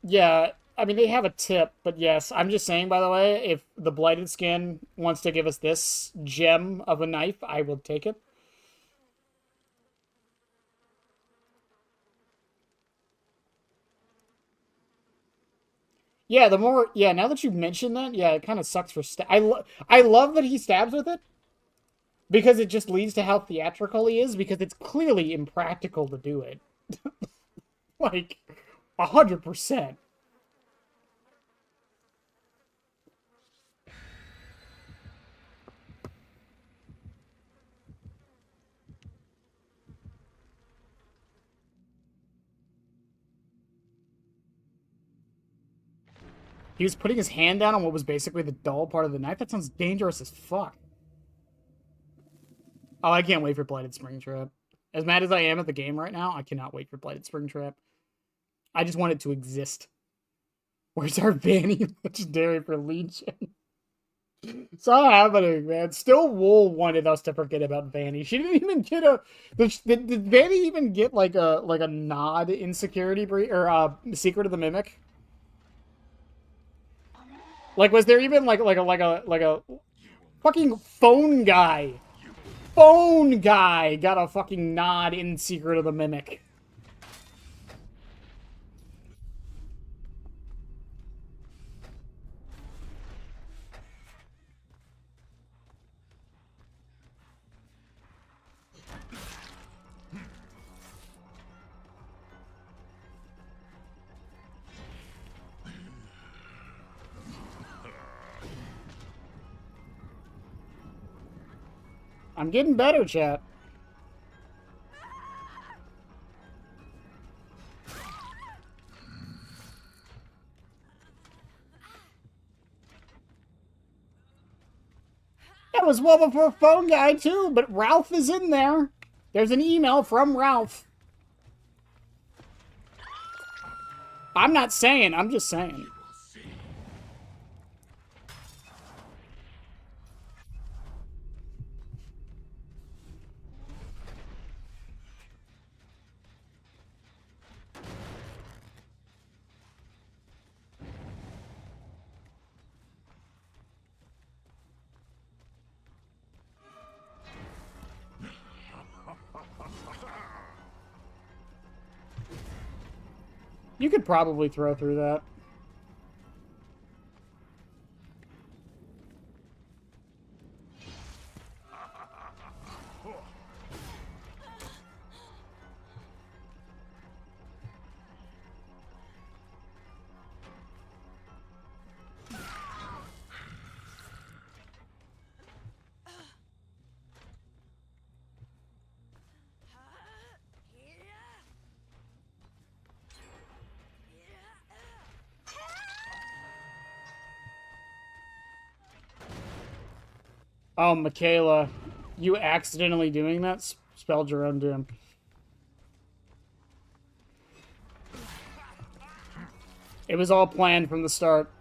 yeah. I mean, they have a tip, but yes, I'm just saying. By the way, if the Blighted Skin wants to give us this gem of a knife, I will take it. Yeah, the more, yeah. Now that you mentioned that, yeah, it kind of sucks for I love that he stabs with it because it just leads to how theatrical he is because it's clearly impractical to do it. Like, 100%. He was putting his hand down on what was basically the dull part of the knife. That sounds dangerous as fuck. Oh, I can't wait for Blighted Springtrap. As mad as I am at the game right now, I cannot wait for Blighted Springtrap. I just want it to exist. Where's our Vanny legendary for Legion? It's all happening, man. Still, Wool wanted us to forget about Vanny. She didn't even get a. Did Vanny even get like a nod in security or Secret of the Mimic? Like, was there even like a fucking phone guy? Phone guy got a fucking nod in Secret of the Mimic. I'm getting better, chat. That was well before Phone Guy, too, but Ralph is in there. There's an email from Ralph. I'm not saying, I'm just saying. You will see. You could probably throw through that. Oh, Michaela, you accidentally doing that spelled your own doom. It was all planned from the start.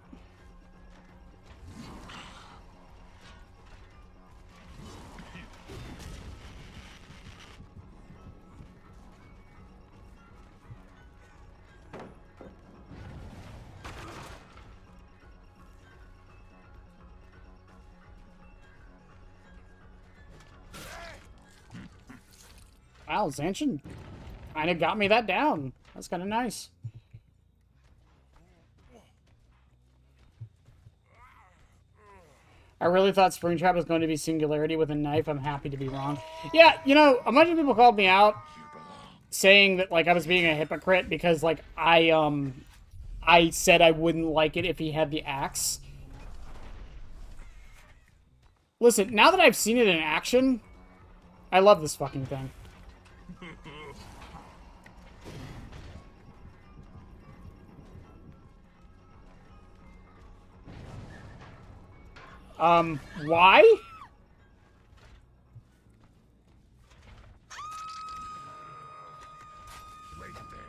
Wow, Zanchin kind of got me that down. That's kind of nice. I really thought Springtrap was going to be Singularity with a knife. I'm happy to be wrong. Yeah, you know, a bunch of people called me out saying that, like, I was being a hypocrite because, like, I said I wouldn't like it if he had the axe. Listen, now that I've seen it in action, I love this fucking thing. Why? Right there.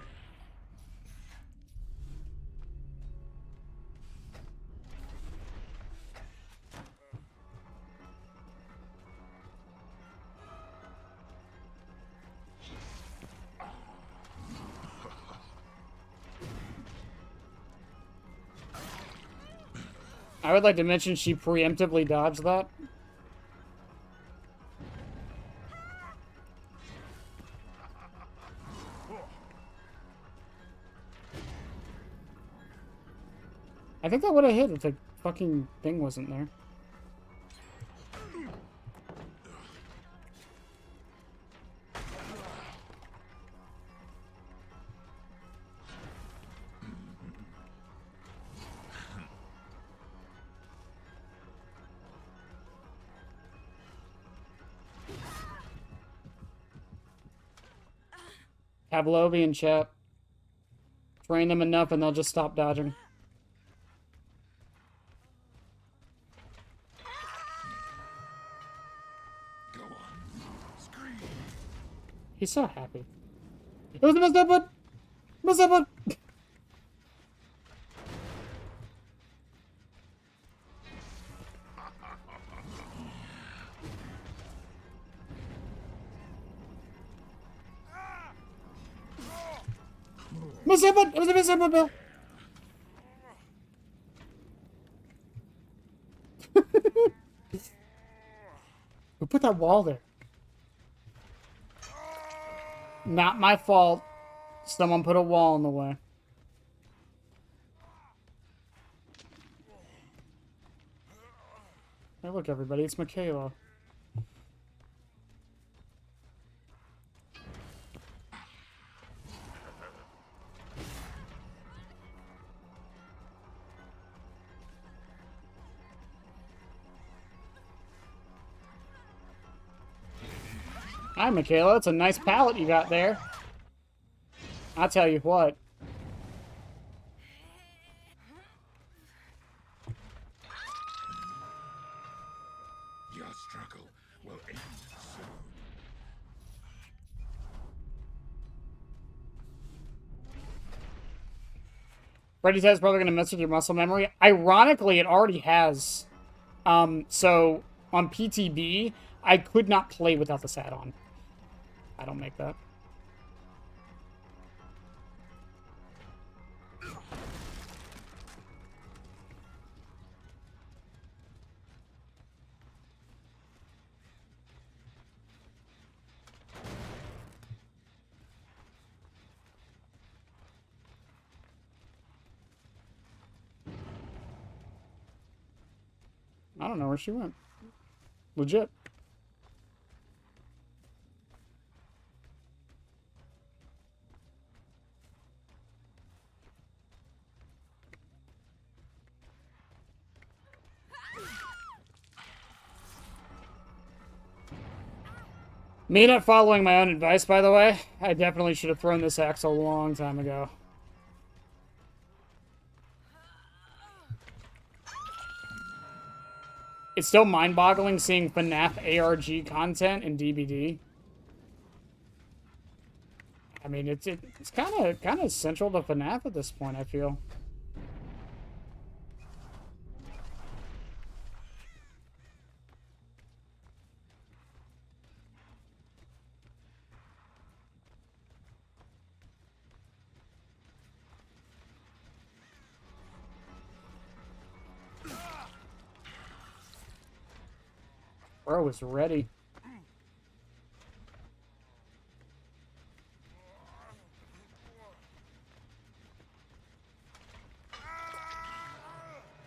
I would like to mention she preemptively dodged that. I think that would have hit if the fucking thing wasn't there. Pavlovian chat. Train them enough and they'll just stop dodging. Go on. Scream. He's so happy. It was a messed up one! Messed up one! Messed up one! It was a messed up one, Bill! Who put that wall there? Not my fault. Someone put a wall in the way. Hey, look, everybody, it's Michaela. Hi, Michaela. It's a nice palette you got there. I'll tell you what. Your struggle will end soon. Freddy's head is probably going to mess with your muscle memory. Ironically, it already has. So on PTB, I could not play without this add-on. I don't make that. I don't know where she went. Legit. Me not following my own advice, by the way. I definitely should have thrown this axe a long time ago. It's still mind-boggling seeing FNAF ARG content in DBD. I mean, it's kind of central to FNAF at this point, I feel. Bro was ready.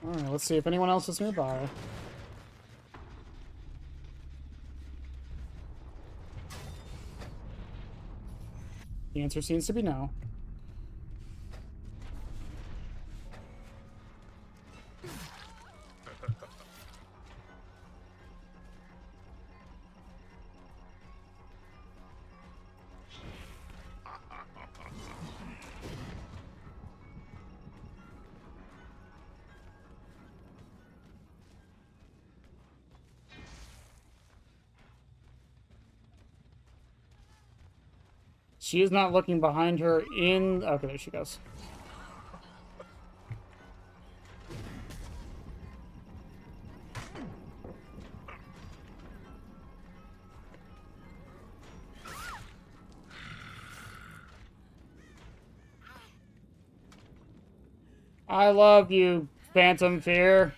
Alright, let's see if anyone else is nearby. The answer seems to be no. She is not looking behind her in... Okay, there she goes. I love you, Phantom Fear.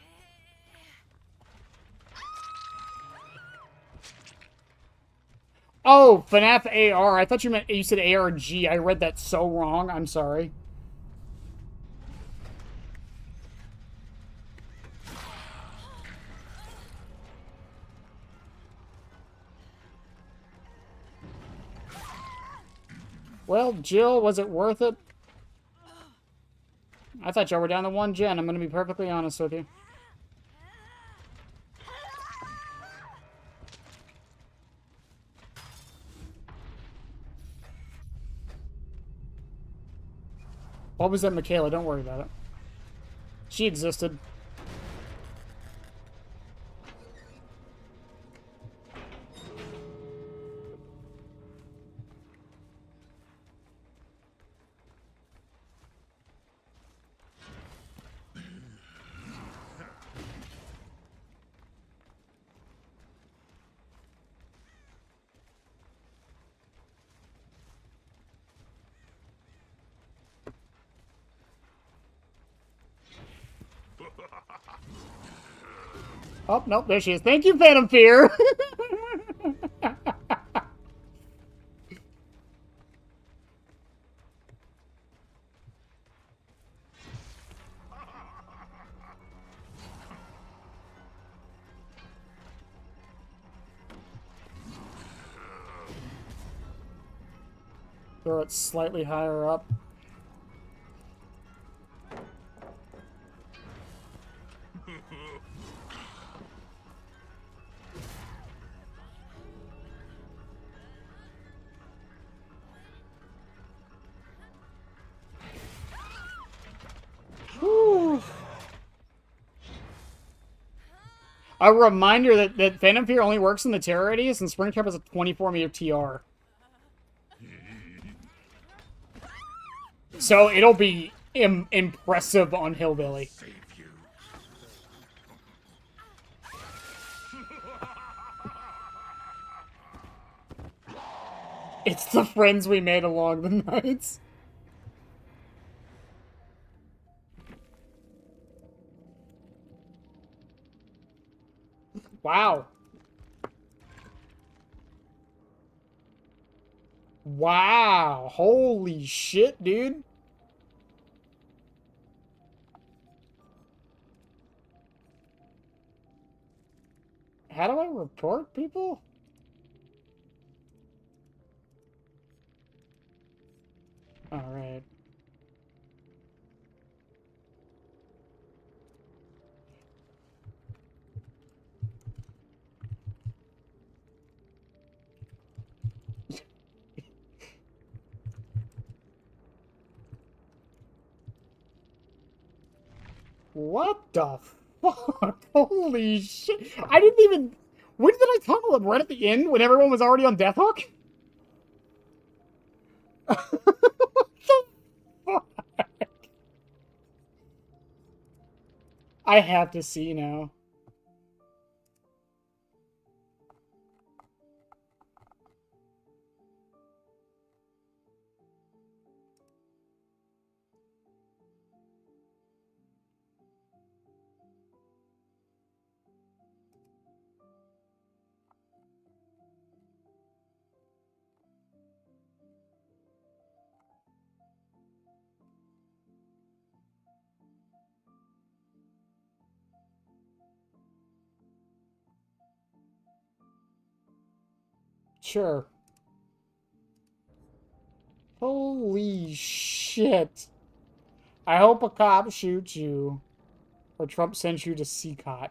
Oh, FNAF AR. I thought you said ARG. I read that so wrong. I'm sorry. Well, Jill, was it worth it? I thought y'all were down to 1 gen. I'm going to be perfectly honest with you. What was that, Michaela? Don't worry about it. She existed. Oh, nope, there she is. Thank you, Phantom Fear. Throw it slightly higher up. A reminder that Phantom Fear only works in the terror radius, and Springtrap has a 24-meter TR. So it'll be impressive on Hillbilly. Save you. It's the friends we made along the nights. Wow. Wow. Holy shit, dude. How do I report people? All right. What the fuck? Holy shit. I didn't even... When did I tunnel him? Right at the end? When everyone was already on Death Hook? What the fuck? I have to see now. Sure. Holy shit. I hope a cop shoots you. Or Trump sends you to CCOT.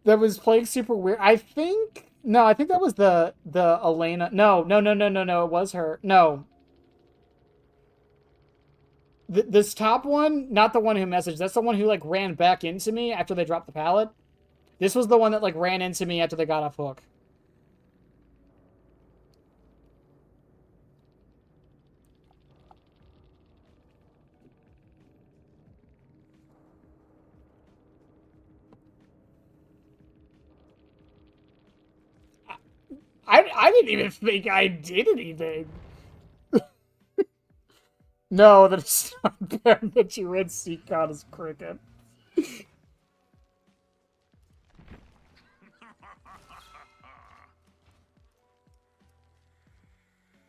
That was playing super weird. I think... No, I think that was the Elena... No, it was her. No. This top one, not the one who messaged. That's the one who, like, ran back into me after they dropped the pallet. This was the one that, like, ran into me after they got off hook. I didn't even think I did anything. No, that's not bad that you read CCOT as cricket.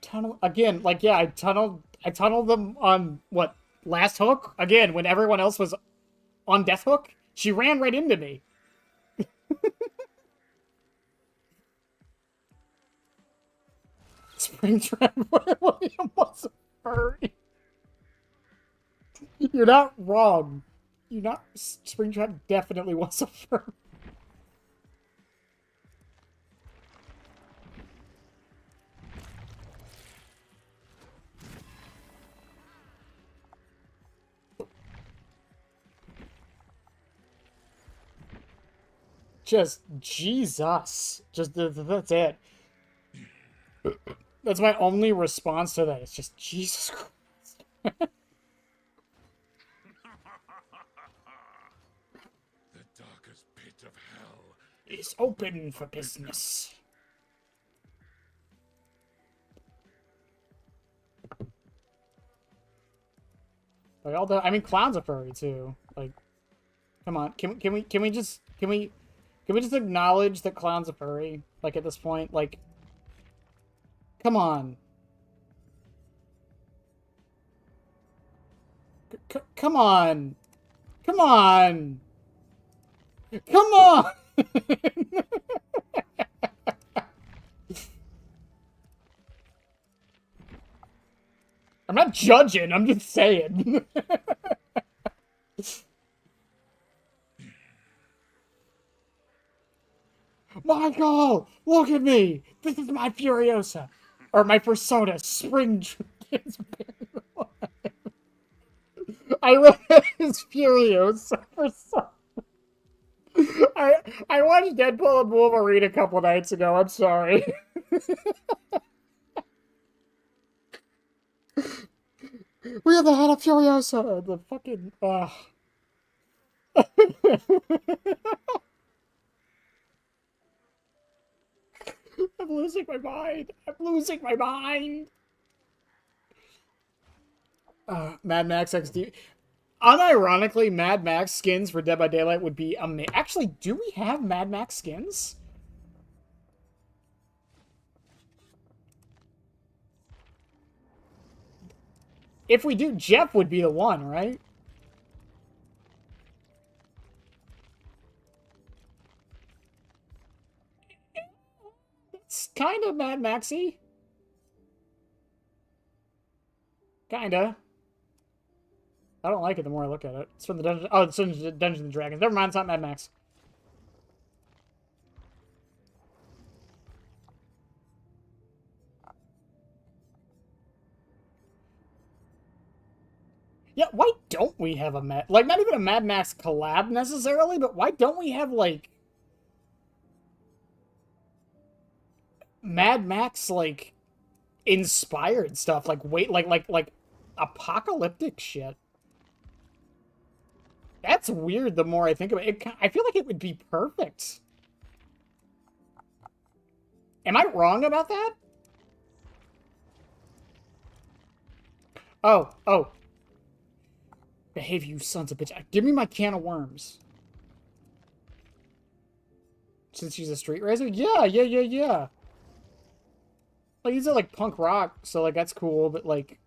Tunnel again, like yeah, I tunneled them on what, last hook? Again, when everyone else was on Death Hook, she ran right into me. Springtrap William was a furry. You're not wrong. You're not. Springtrap definitely was a furry. Just Jesus. Just that's it. That's my only response to that. It's just Jesus Christ. The darkest pit of hell Is open for business. Like all the, I mean, Clown's a furry too. Like, come on, can we just acknowledge that Clown's a furry? Like at this point, like, come on. Come on. Come on. Come on. I'm not judging, I'm just saying. Michael, look at me. This is my Furiosa. Or my Persona. Spring. I read just Furiosa for some. I watched Deadpool and Wolverine a couple nights ago. I'm sorry. We have the head of Furiosa. The fucking. I'm losing my mind. I'm losing my mind. Mad Max XD. Unironically, Mad Max skins for Dead by Daylight would be amazing. Actually, do we have Mad Max skins? If we do, Jeff would be the one, right? It's kind of Mad Maxy. Kinda. I don't like it the more I look at it. It's from the Dungeon. Oh, it's from Dungeons and Dragons. Never mind, it's not Mad Max. Yeah, why don't we have a not even a Mad Max collab necessarily, but why don't we have like Mad Max like inspired stuff, like like apocalyptic shit? That's weird the more I think of it. I feel like it would be perfect. Am I wrong about that? Oh. Behave, you sons of bitch. Give me my can of worms. Since she's a street racer? Yeah. Like, these are like punk rock, so like that's cool, but like...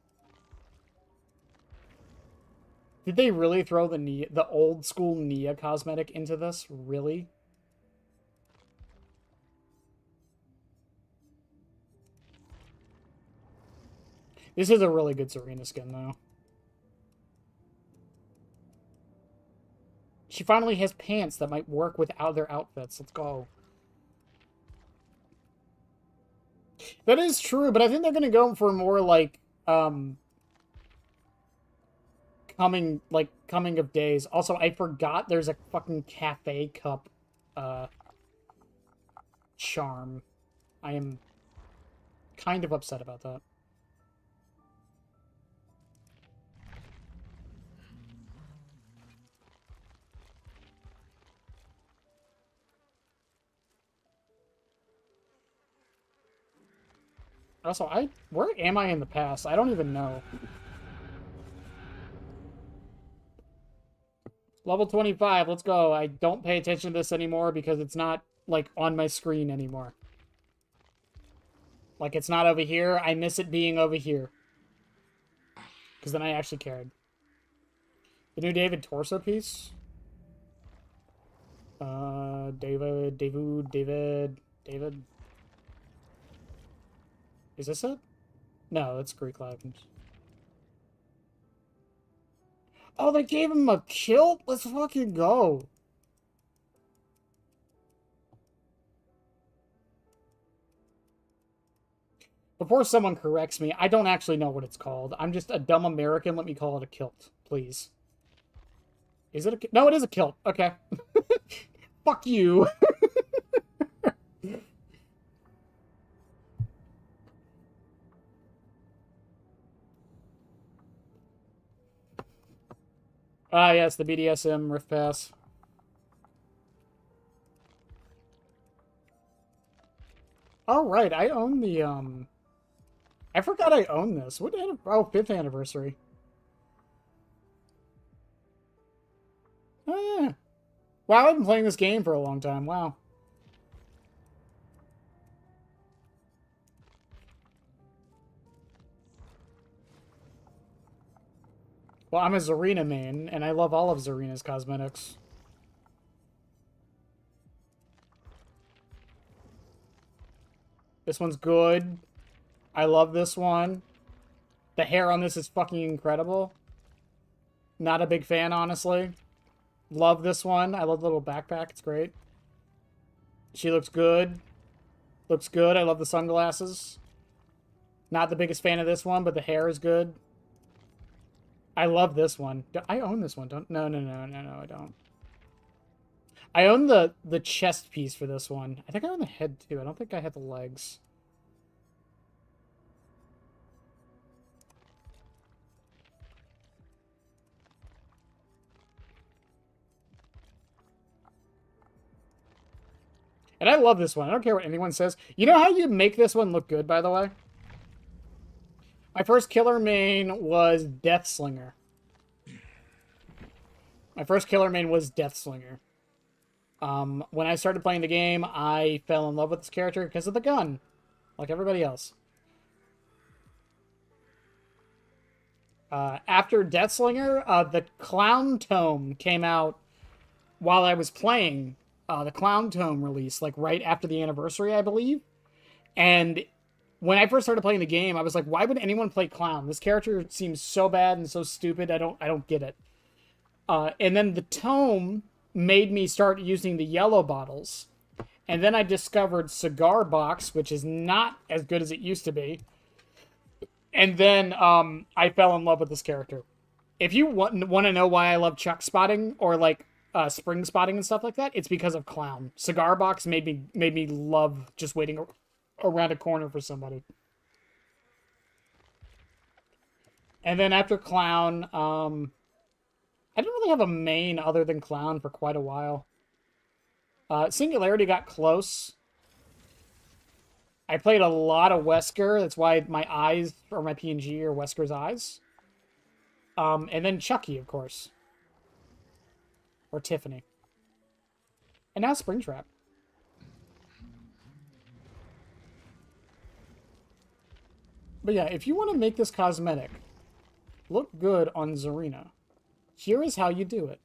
Did they really throw the old school Nia cosmetic into this? Really? This is a really good Serena skin, though. She finally has pants that might work with other outfits. Let's go. That is true, but I think they're going to go for more, like, coming of days. Also, I forgot there's a fucking cafe cup, charm. I am kind of upset about that. Also, where am I in the past? I don't even know. Level 25, let's go. I don't pay attention to this anymore because it's not, like, on my screen anymore. Like, it's not over here. I miss it being over here. Because then I actually cared. The new David torso piece? David. Is this it? No, that's Greek Legends. Oh, they gave him a kilt? Let's fucking go. Before someone corrects me, I don't actually know what it's called. I'm just a dumb American. Let me call it a kilt, please. Is it a kilt? No, it is a kilt. Okay. Fuck you. Ah, yes, the BDSM Rift Pass. Oh, right, I own the, I forgot I own this. What, oh, 5th anniversary. Oh, yeah. Wow, I've been playing this game for a long time. Wow. Well, I'm a Zarina main, and I love all of Zarina's cosmetics. This one's good. I love this one. The hair on this is fucking incredible. Not a big fan, honestly. Love this one. I love the little backpack. It's great. She looks good. Looks good. I love the sunglasses. Not the biggest fan of this one, but the hair is good. I love this one. I own this one. Don't. No, no, no, no, no. I don't. I own the chest piece for this one. I think I own the head too. I don't think I had the legs. And I love this one. I don't care what anyone says. You know how you make this one look good, by the way? My first killer main was Deathslinger. My first killer main was Deathslinger. When I started playing the game, I fell in love with this character because of the gun, like everybody else. After Deathslinger, the Clown Tome came out while I was playing. The Clown Tome release, like right after the anniversary, I believe. And when I first started playing the game, I was like, why would anyone play Clown? This character seems so bad and so stupid. I don't get it. And then the tome made me start using the yellow bottles. And then I discovered Cigar Box, which is not as good as it used to be. And then I fell in love with this character. If you want to know why I love Chuck spotting or like spring spotting and stuff like that, it's because of Clown. Cigar Box made me love just waiting around a corner for somebody. And then after Clown, I didn't really have a main other than Clown for quite a while. Singularity got close. I played a lot of Wesker. That's why my eyes, or my PNG, are Wesker's eyes. And then Chucky, of course. Or Tiffany. And now Springtrap. But yeah, if you want to make this cosmetic look good on Zarina, here is how you do it.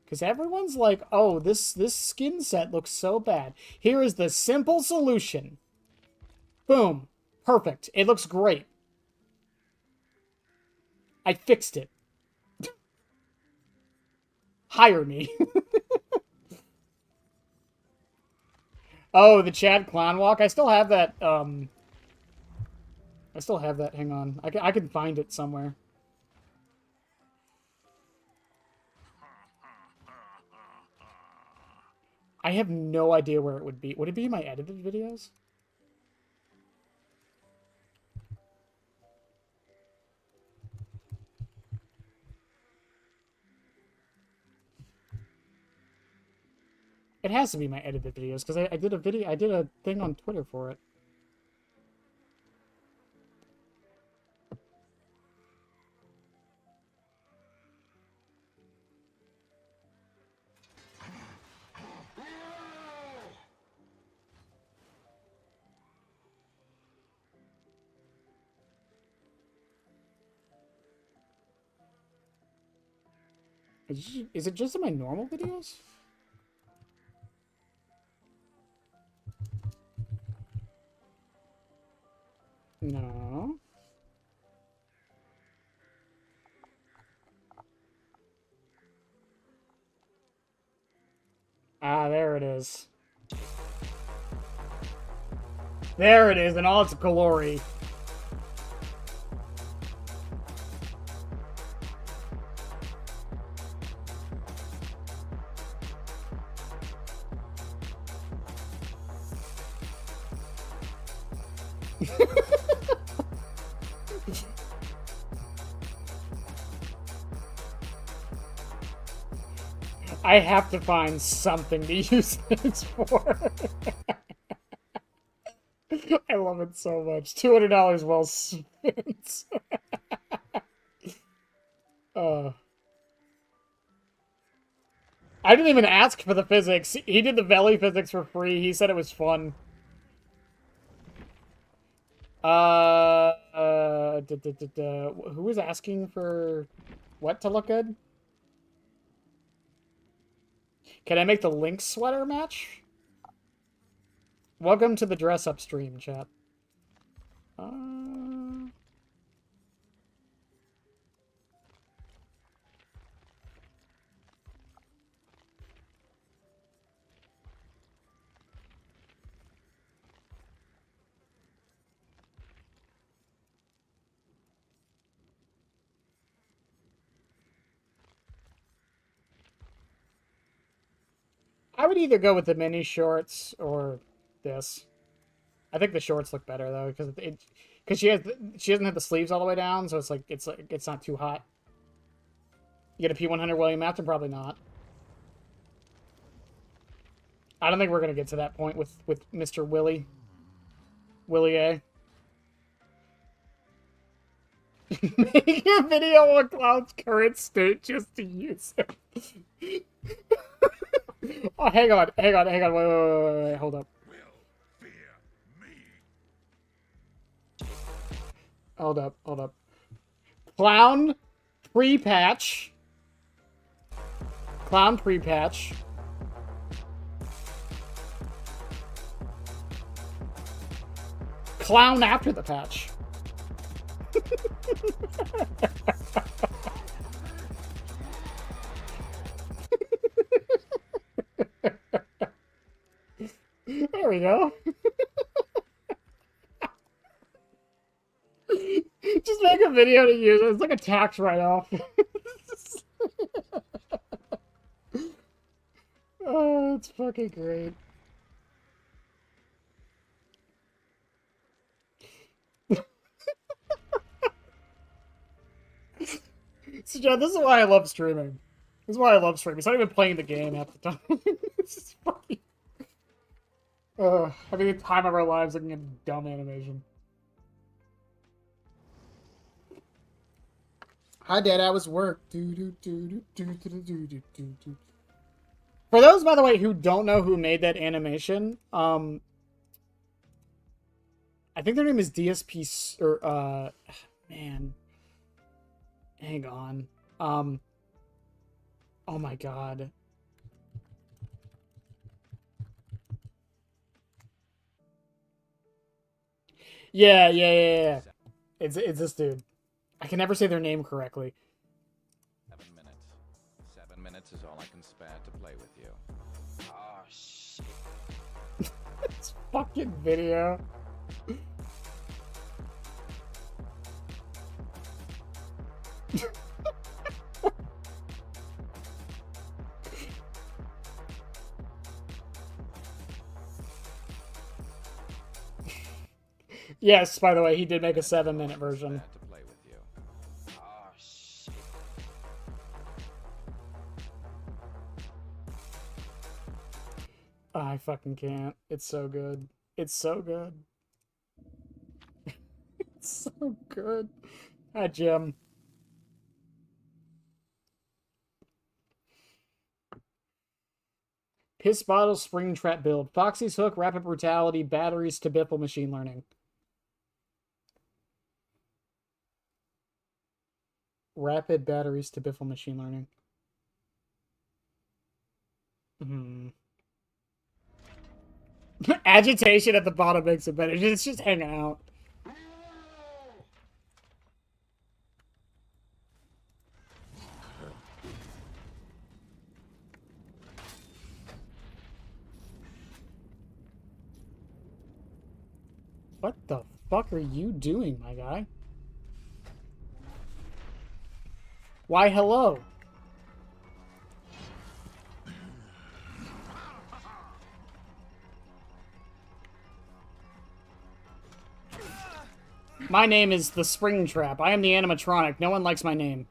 Because everyone's like, oh, this skin set looks so bad. Here is the simple solution. Boom. Perfect. It looks great. I fixed it. Hire me. Oh, the Chad Clown Walk. I still have that. I still have that. Hang on. I can find it somewhere. I have no idea where it would be. Would it be in my edited videos? It has to be my edited videos because I did a thing on Twitter for it. Is it just in my normal videos? No. Ah, there it is. There it is in all its glory. I have to find something to use this for. I love it so much. $200 well spent. uh, I didn't even ask for the physics. He did the Valley physics for free. He said it was fun. Who was asking for what to look good? Can I make the Link sweater match? Welcome to the dress-up stream, chat. I would either go with the mini shorts or this. I think the shorts look better though because she doesn't have the sleeves all the way down, so it's not too hot. You get a P100 William Afton? Probably not. I don't think we're gonna get to that point with Mr. Willie A. Make a video of Cloud's current state just to use it. Oh, hang on, wait, hold up. Will fear me. Hold up. Clown pre-patch. Clown pre-patch. Clown after the patch. There we go. Just make a video to use it. It's like a tax write-off. Oh, it's fucking great. So, John, this is why I love streaming. This is why I love streaming. It's not even playing the game half the time. It's just fucking... having the time of our lives looking at dumb animation. Hi, Dad. How was work? For those, by the way, who don't know who made that animation, I think their name is DSP, or, man. Hang on. Oh my god. Yeah. It's this dude. I can never say their name correctly. 7 minutes. 7 minutes is all I can spare to play with you. Oh, shit. This fucking video. Yes, by the way, he did make a 7-minute version. To play with you. Oh, shit. I fucking can't. It's so good. It's so good. It's so good. Hi, Jim. Piss bottle Springtrap build. Foxy's hook, rapid brutality, batteries to Biffle machine learning. Rapid batteries to Biffle machine learning. Agitation at the bottom makes it better. It's just hanging out. What the fuck are you doing, my guy? Why, hello. My name is the Springtrap. I am the animatronic. No one likes my name.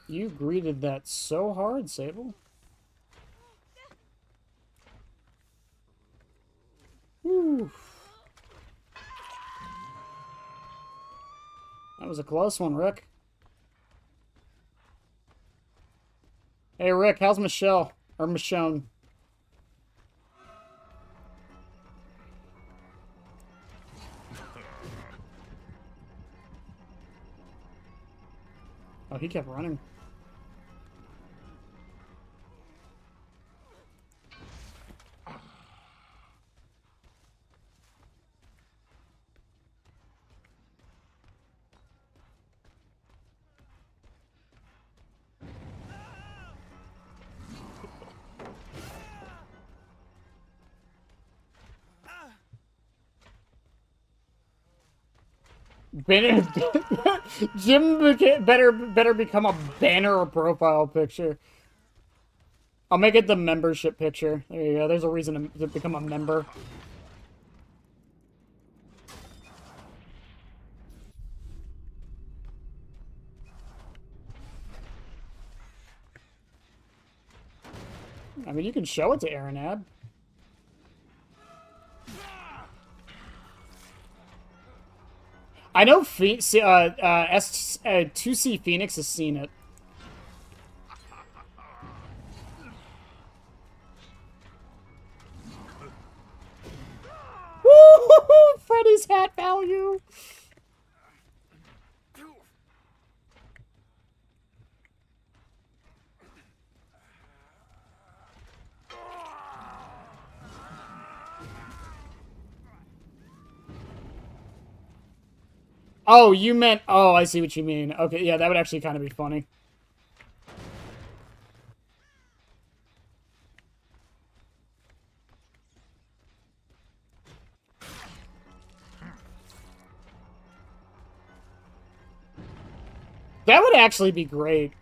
You greeted that so hard, Sable. Whew. That was a close one, Rick. Hey, Rick, how's Michelle? Or Michonne? Oh, he kept running. Banner, Jim better become a banner or profile picture. I'll make it the membership picture. There you go. There's a reason to become a member. I mean, you can show it to Aranab. I know 2C Phoenix has seen it. Woo! Freddy's hat value. Oh, you meant... Oh, I see what you mean. Okay, yeah, that would actually kind of be funny. That would actually be great.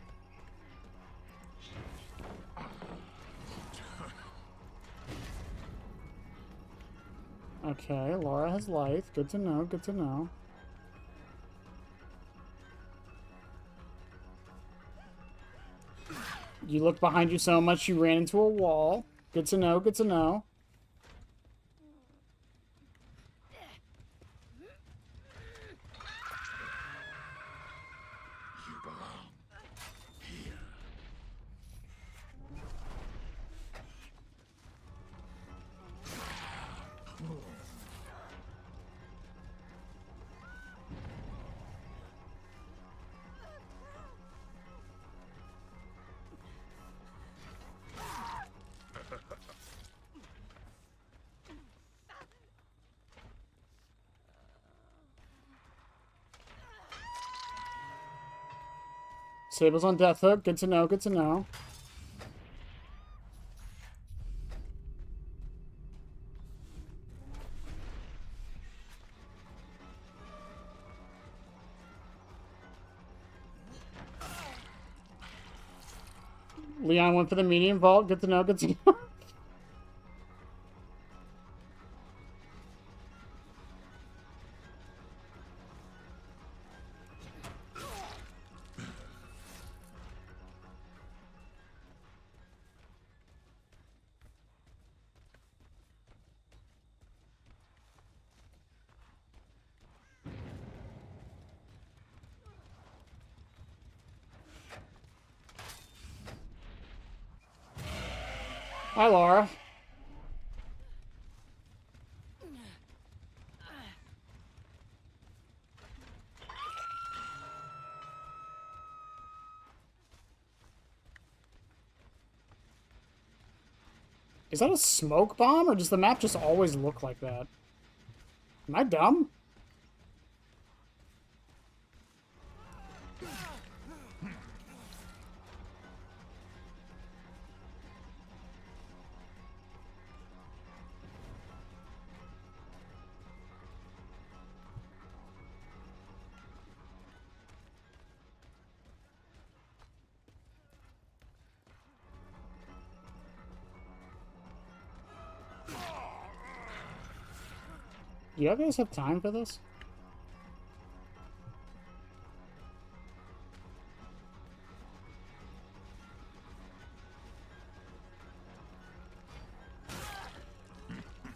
Okay, Laura has life. Good to know, good to know. You looked behind you so much you ran into a wall. Good to know, good to know. You belong here. Sable's on Death Hook. Good to know, good to know. Leon went for the medium vault. Good to know, good to know. Hi, Laura. Is that a smoke bomb, or does the map just always look like that? Am I dumb? Do you guys have time for this?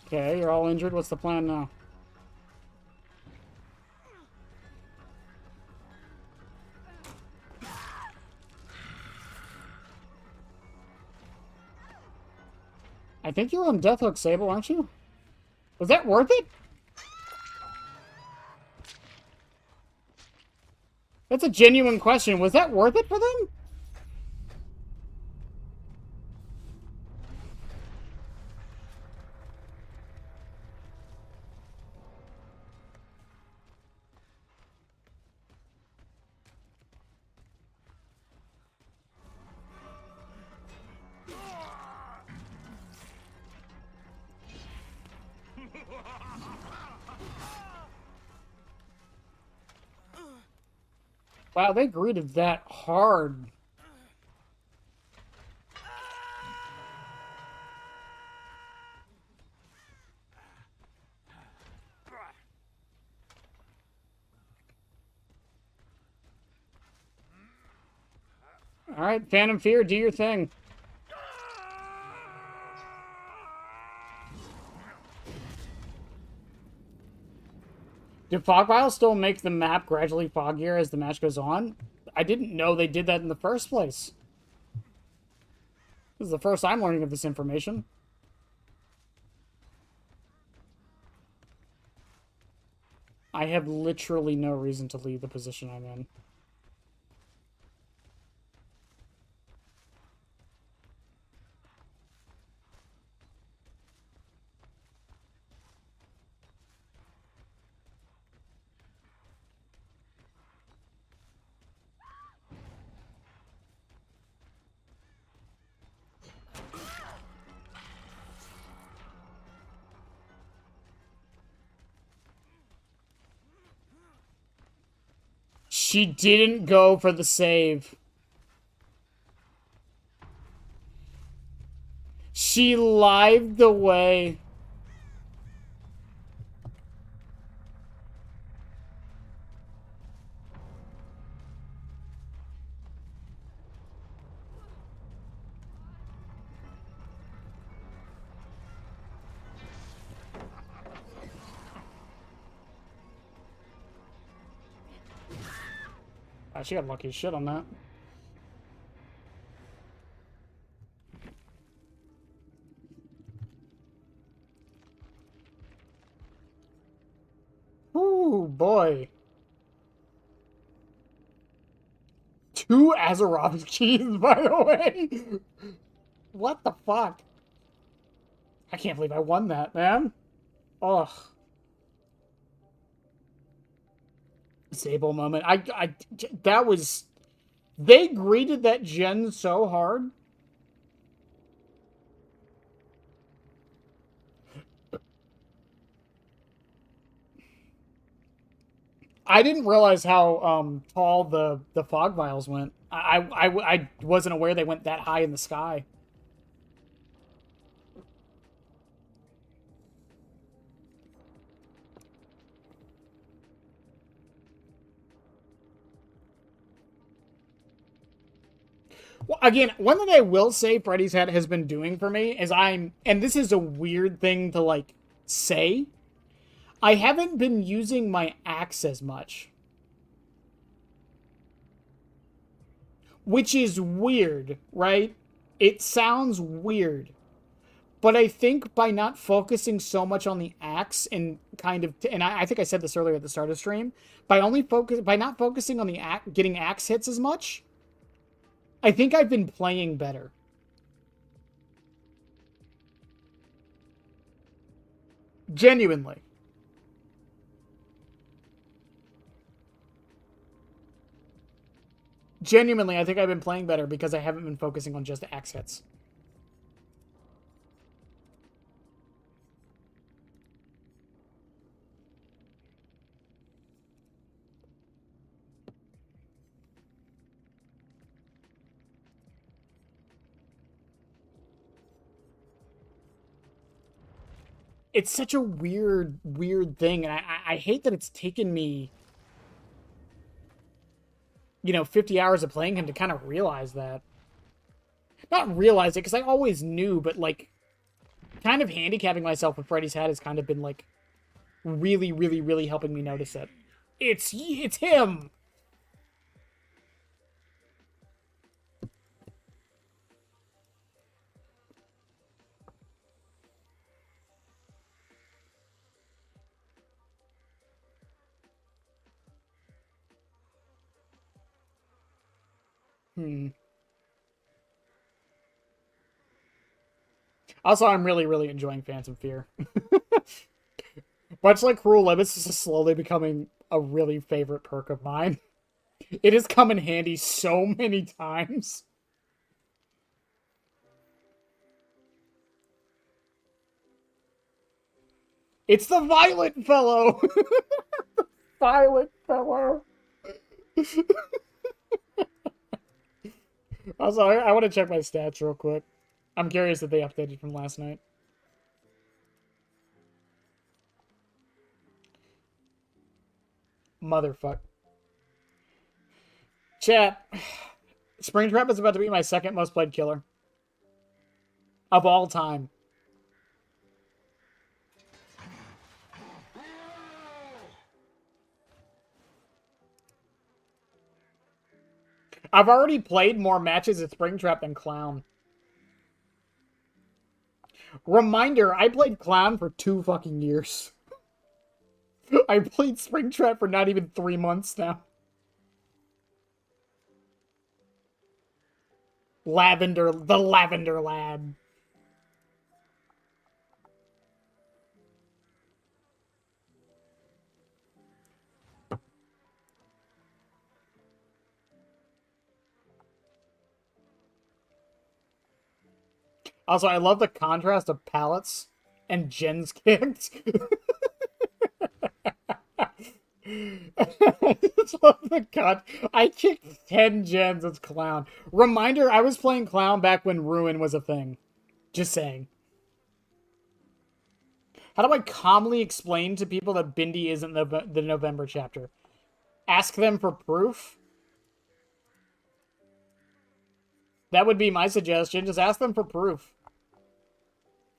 Okay, you're all injured. What's the plan now? I think you're on Death Hook, Sable, aren't you? Was that worth it? That's a genuine question. Was that worth it for them? Wow, they greeted that hard. Alright, Phantom Fear, do your thing. Do fog vials still make the map gradually foggier as the match goes on? I didn't know they did that in the first place. This is the first I'm learning of this information. I have literally no reason to leave the position I'm in. She didn't go for the save. She lived away. She got lucky as shit on that. Ooh, boy. 2 Azeroth keys, by the way. What the fuck? I can't believe I won that, man. Ugh. Sable moment. That was... They greeted that gen so hard. I didn't realize how tall the fog vials went. I wasn't aware they went that high in the sky. Well, again, one thing I will say Freddy's Head has been doing for me is and this is a weird thing to, like, say, I haven't been using my axe as much. Which is weird, right? It sounds weird. But I think by not focusing so much on the axe and kind of, and I think I said this earlier at the start of the stream, by not focusing on the getting axe hits as much, I think I've been playing better. Genuinely. Genuinely, I think I've been playing better because I haven't been focusing on just the axe hits. It's such a weird thing, and I hate that it's taken me, 50 hours of playing him to kind of realize that. Not realize it, because I always knew, but, like, kind of handicapping myself with Freddy's Head has kind of been, like, really helping me notice it. It's him! Also, I'm really enjoying Phantom Fear. Much like Cruel Limits, this is slowly becoming a really favorite perk of mine. It has come in handy so many times. It's the Violet Fellow! Violet Fellow! Also, I want to check my stats real quick. I'm curious if they updated from last night. Motherfuck. Chat. Springtrap is about to be my second most played killer. Of all time. I've already played more matches at Springtrap than Clown. Reminder, I played Clown for 2 fucking years. I played Springtrap for not even 3 months now. The Lavender Lad. Also, I love the contrast of palettes and gens kicked. I just love the cut. I kicked 10 gens as Clown. Reminder, I was playing Clown back when Ruin was a thing. Just saying. How do I calmly explain to people that Bindi isn't the November chapter? Ask them for proof? That would be my suggestion. Just ask them for proof.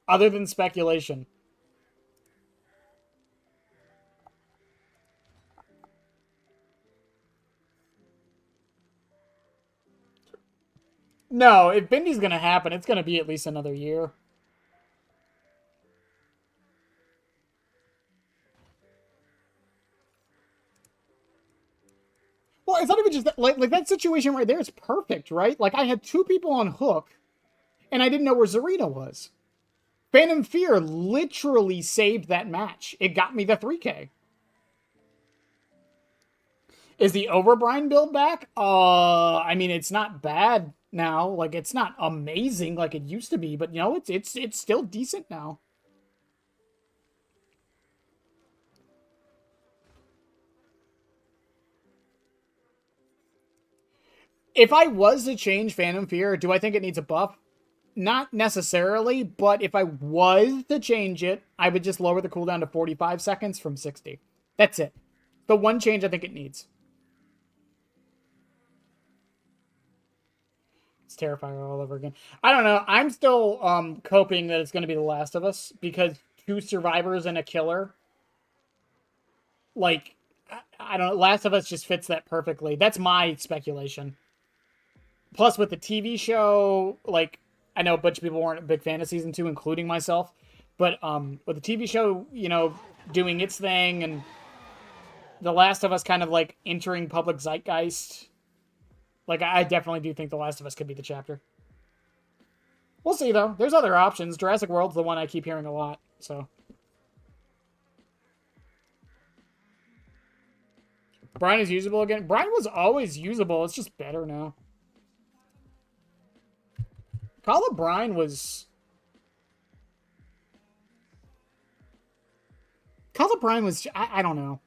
Other than speculation. No, if Bindi's gonna happen, it's gonna be at least another year. Well, it's not even just that, like that situation right there is perfect, right? Like, I had 2 people on hook, and I didn't know where Zarina was. Phantom Fear literally saved that match. It got me the 3K. Is the Overbrine build back? I mean, it's not bad now. Like, it's not amazing like it used to be, but you know, it's still decent now. If I was to change Phantom Fear, do I think it needs a buff? Not necessarily, but if I was to change it, I would just lower the cooldown to 45 seconds from 60. That's it. The one change I think it needs. It's Terrifier all over again. I don't know. I'm still coping that it's going to be The Last of Us, because 2 survivors and a killer. Like, I don't know. Last of Us just fits that perfectly. That's my speculation. Plus, with the TV show, like, I know a bunch of people weren't a big fan of season 2, including myself. But with the TV show, you know, doing its thing, and The Last of Us kind of, like, entering public zeitgeist, like, I definitely do think The Last of Us could be the chapter. We'll see, though. There's other options. Jurassic World's the one I keep hearing a lot, so. Brian is usable again. Brian was always usable. It's just better now. Call of Brian was... Call of Brian was... I don't know.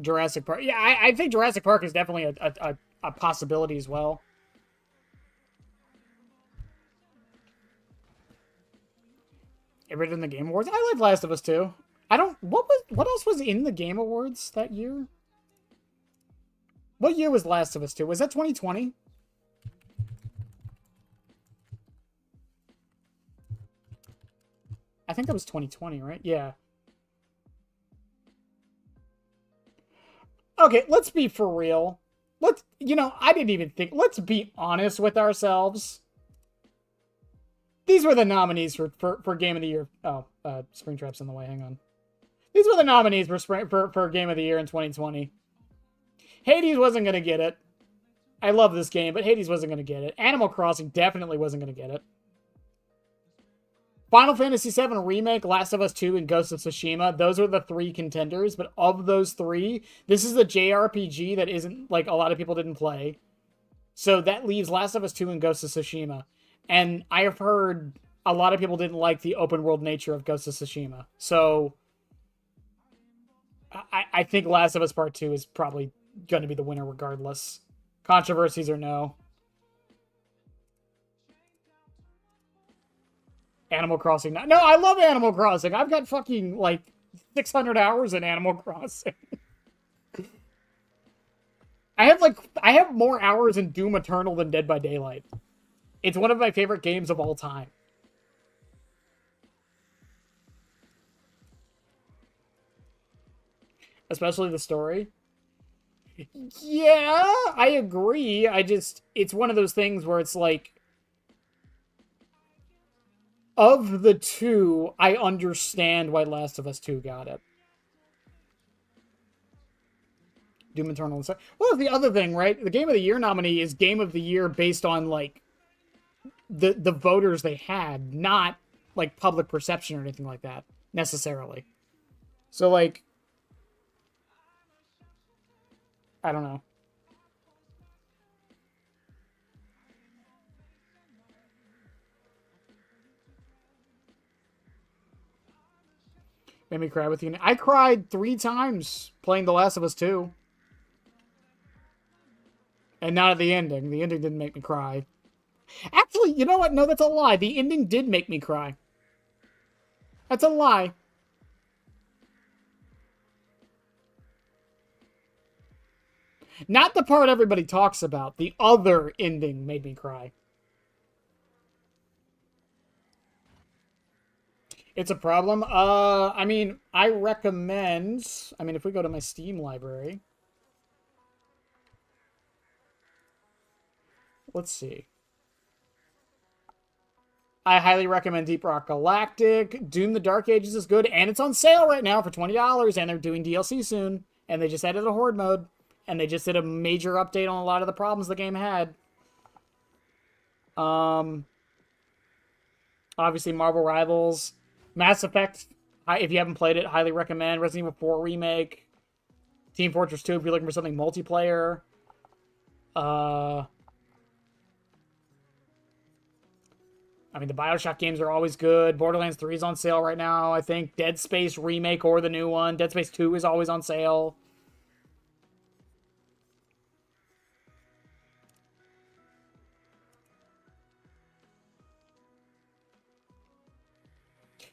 Jurassic Park. Yeah, I think Jurassic Park is definitely a possibility as well. Everything in the Game Awards. I like Last of Us 2. I don't... What else was in the Game Awards that year? What year was Last of Us 2? Was that 2020? I think that was 2020, right? Yeah. Okay, let's be for real. You know, I didn't even think... Let's be honest with ourselves. These were the nominees for Game of the Year. Oh, Springtrap's in the way. Hang on. These were the nominees for Game of the Year in 2020. Hades wasn't going to get it. I love this game, but Hades wasn't going to get it. Animal Crossing definitely wasn't going to get it. Final Fantasy VII Remake, Last of Us 2, and Ghost of Tsushima. Those are the 3 contenders, but of those 3, this is a JRPG that isn't, like, a lot of people didn't play. So that leaves Last of Us 2 and Ghost of Tsushima. And I have heard a lot of people didn't like the open world nature of Ghost of Tsushima. So I think Last of Us Part 2 is probably going to be the winner regardless. Controversies or no. Animal Crossing. No, I love Animal Crossing. I've got fucking, like, 600 hours in Animal Crossing. I have more hours in Doom Eternal than Dead by Daylight. It's one of my favorite games of all time. Especially the story. Yeah, I agree. It's one of those things where it's like, of the two, I understand why Last of Us 2 got it. Doom Eternal and stuff. Well, the other thing, right? The Game of the Year nominee is Game of the Year based on, like, the voters they had, not, like, public perception or anything like that, necessarily. So, like, I don't know. Made me cry with you. I cried 3 times playing The Last of Us 2. And not at the ending. The ending didn't make me cry. Actually, you know what? No, that's a lie. The ending did make me cry. That's a lie. Not the part everybody talks about. The other ending made me cry. It's a problem. I mean, I recommend... I mean, if we go to my Steam library... Let's see. I highly recommend Deep Rock Galactic. Doom the Dark Ages is good, and it's on sale right now for $20, and they're doing DLC soon. And they just added a Horde mode. And they just did a major update on a lot of the problems the game had. Obviously, Marvel Rivals. Mass Effect, if you haven't played it, highly recommend. Resident Evil 4 Remake. Team Fortress 2 if you're looking for something multiplayer. I mean, the Bioshock games are always good. Borderlands 3 is on sale right now, I think. Dead Space Remake or the new one. Dead Space 2 is always on sale.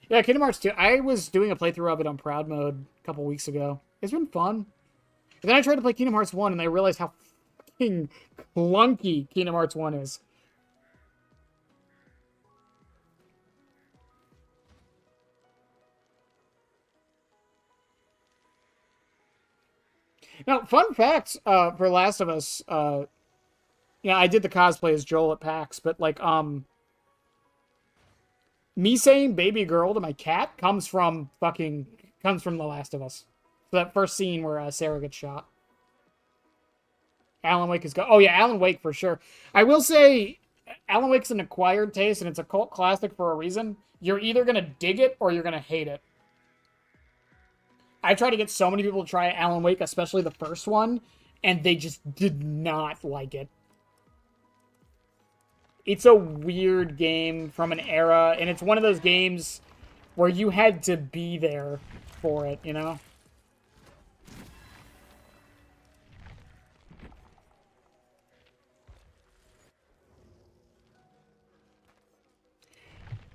Yeah, Kingdom Hearts 2. I was doing a playthrough of it on Proud Mode a couple weeks ago. It's been fun. And then I tried to play Kingdom Hearts 1, and I realized how fucking clunky Kingdom Hearts 1 is. Now, fun fact for Last of Us, yeah, I did the cosplay as Joel at PAX, but, like, me saying baby girl to my cat comes from The Last of Us. So that first scene where Sarah gets shot. Alan Wake is go. Oh yeah, Alan Wake for sure. I will say, Alan Wake's an acquired taste, and it's a cult classic for a reason. You're either gonna dig it or you're gonna hate it. I tried to get so many people to try Alan Wake, especially the first one, and they just did not like it. It's a weird game from an era, and it's one of those games where you had to be there for it, you know?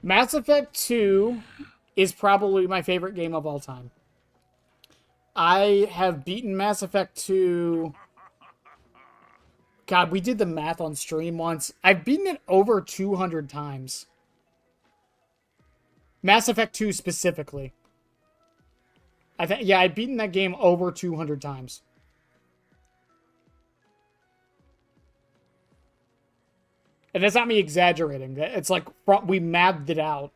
Mass Effect 2 is probably my favorite game of all time. I have beaten Mass Effect 2... God, we did the math on stream once. I've beaten it over 200 times. Mass Effect 2 specifically. Yeah, I've beaten that game over 200 times. And that's not me exaggerating. It's like, we mapped it out.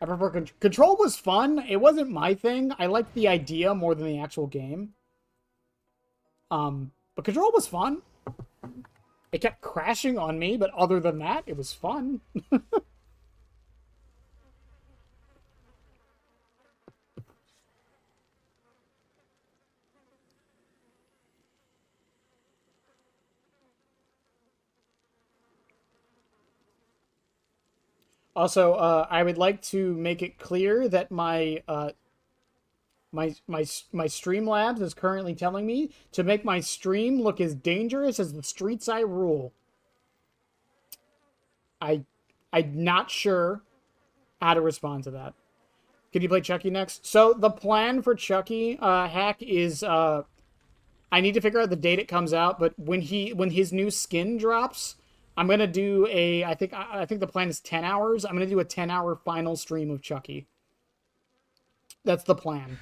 I prefer Control was fun. It wasn't my thing. I liked the idea more than the actual game. But Control was fun. It kept crashing on me, but other than that, it was fun. Also, I would like to make it clear that my Streamlabs is currently telling me to make my stream look as dangerous as the streets I rule. I I'm not sure how to respond to that. Can you play Chucky next? So the plan for Chucky hack is I need to figure out the date it comes out, but when his new skin drops, I'm gonna do a I think the plan is 10 hours. I'm gonna do a 10-hour final stream of Chucky. That's the plan.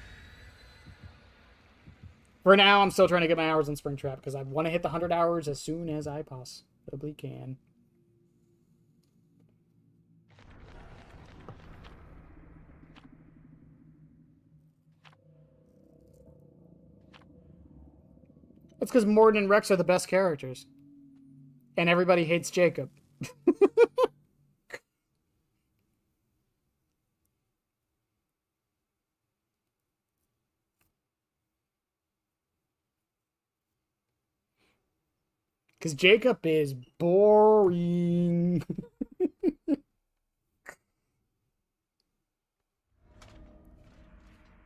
For now, I'm still trying to get my hours in Springtrap because I want to hit the 100 hours as soon as I possibly can. That's because Morden and Rex are the best characters. And everybody hates Jacob. Because Jacob is boring.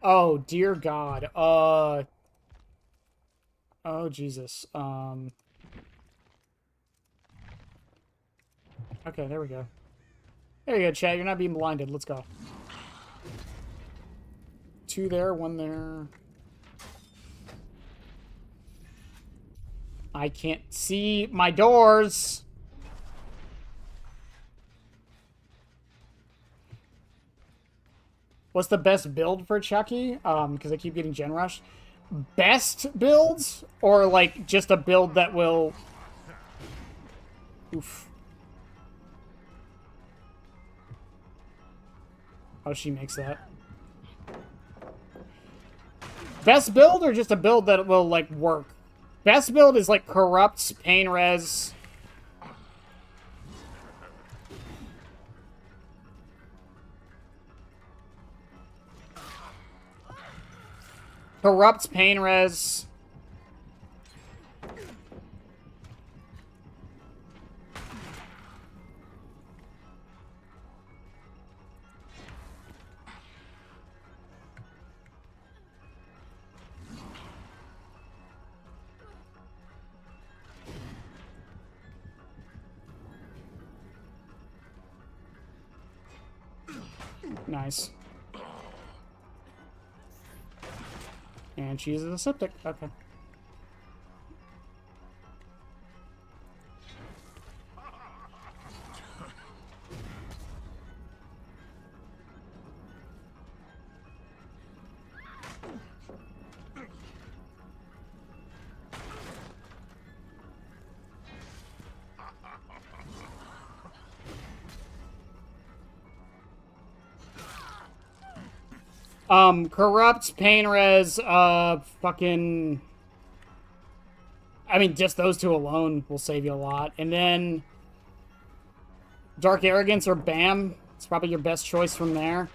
Oh, dear God. Oh, Jesus. Okay, there we go. There you go, Chad. You're not being blinded. Let's go. 2 there, 1 there. I can't see my doors. What's the best build for Chucky? Because I keep getting gen rushed. Best builds? Or, like, just a build that will... Oof. Oh, she makes that. Best build or just a build that will, like, work? Best build is, like, Corrupts, Pain Res. Corrupts, Pain Res. Nice. And she uses a septic. Okay. Corrupt, Pain Res, fucking... I mean, just those 2 alone will save you a lot. And then... Dark Arrogance or Bam. It's probably your best choice from there.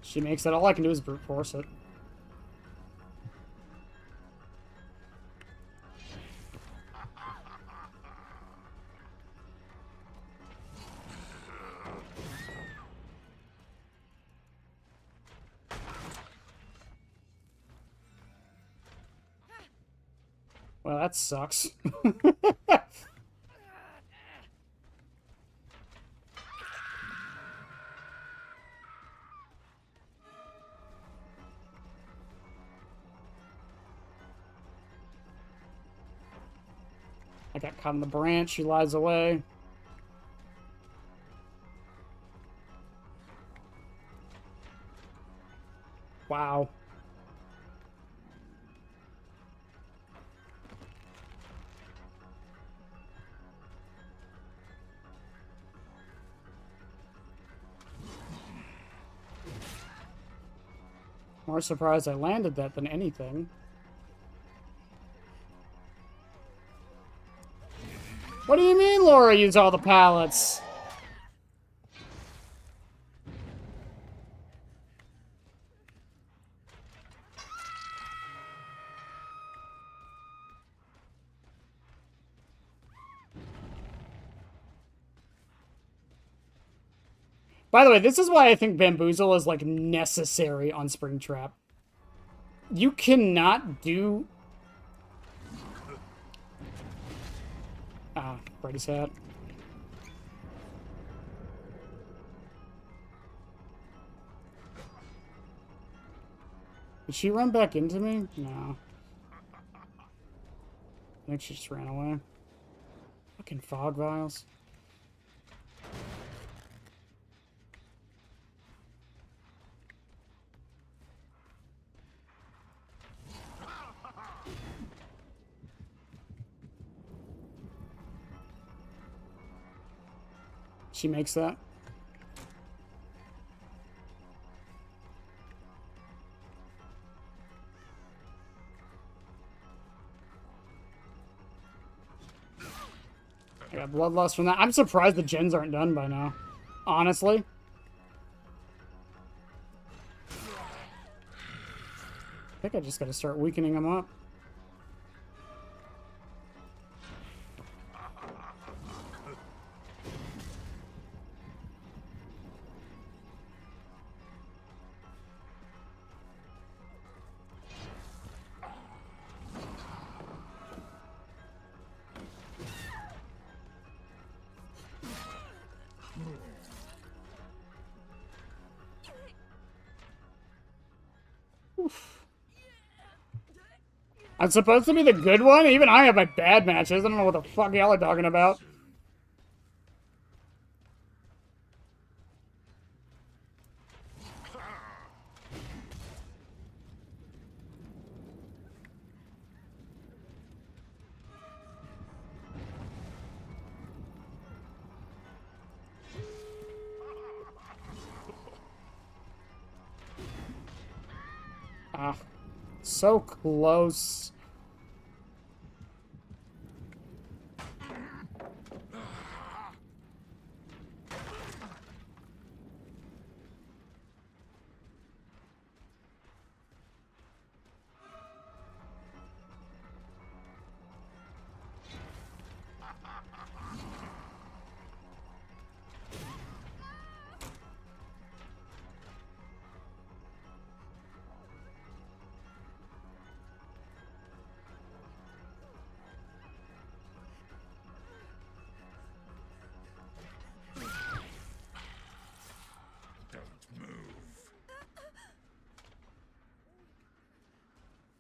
She makes it. All I can do is brute force it. Well, that sucks. I got caught in the branch. She lies away. Wow. More surprised I landed that than anything. What do you mean Laura used all the pallets? By the way, this is why I think Bamboozle is, like, necessary on Springtrap. You cannot do... Ah, Freddy's hat. Did she run back into me? No. I think she just ran away. Fucking fog vials. She makes that. I got bloodlust from that. I'm surprised the gens aren't done by now. Honestly. I think I just gotta start weakening them up. I'm supposed to be the good one? Even I have my bad matches. I don't know what the fuck y'all are talking about. Ah, so close.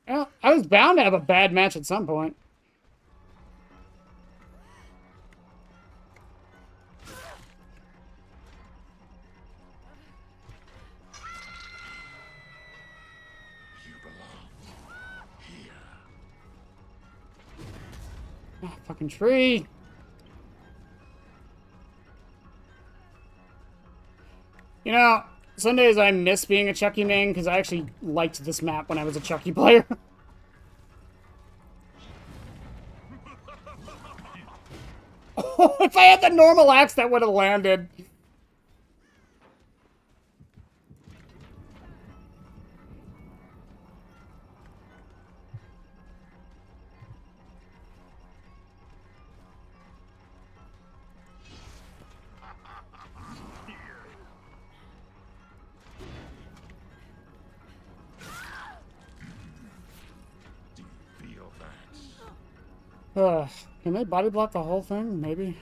Well, I was bound to have a bad match at some point. You belong here. Ah, fucking tree. You know, some days I miss being a Chucky main because I actually liked this map when I was a Chucky player. Oh, if I had the normal axe, that would have landed. Can they body block the whole thing? Maybe.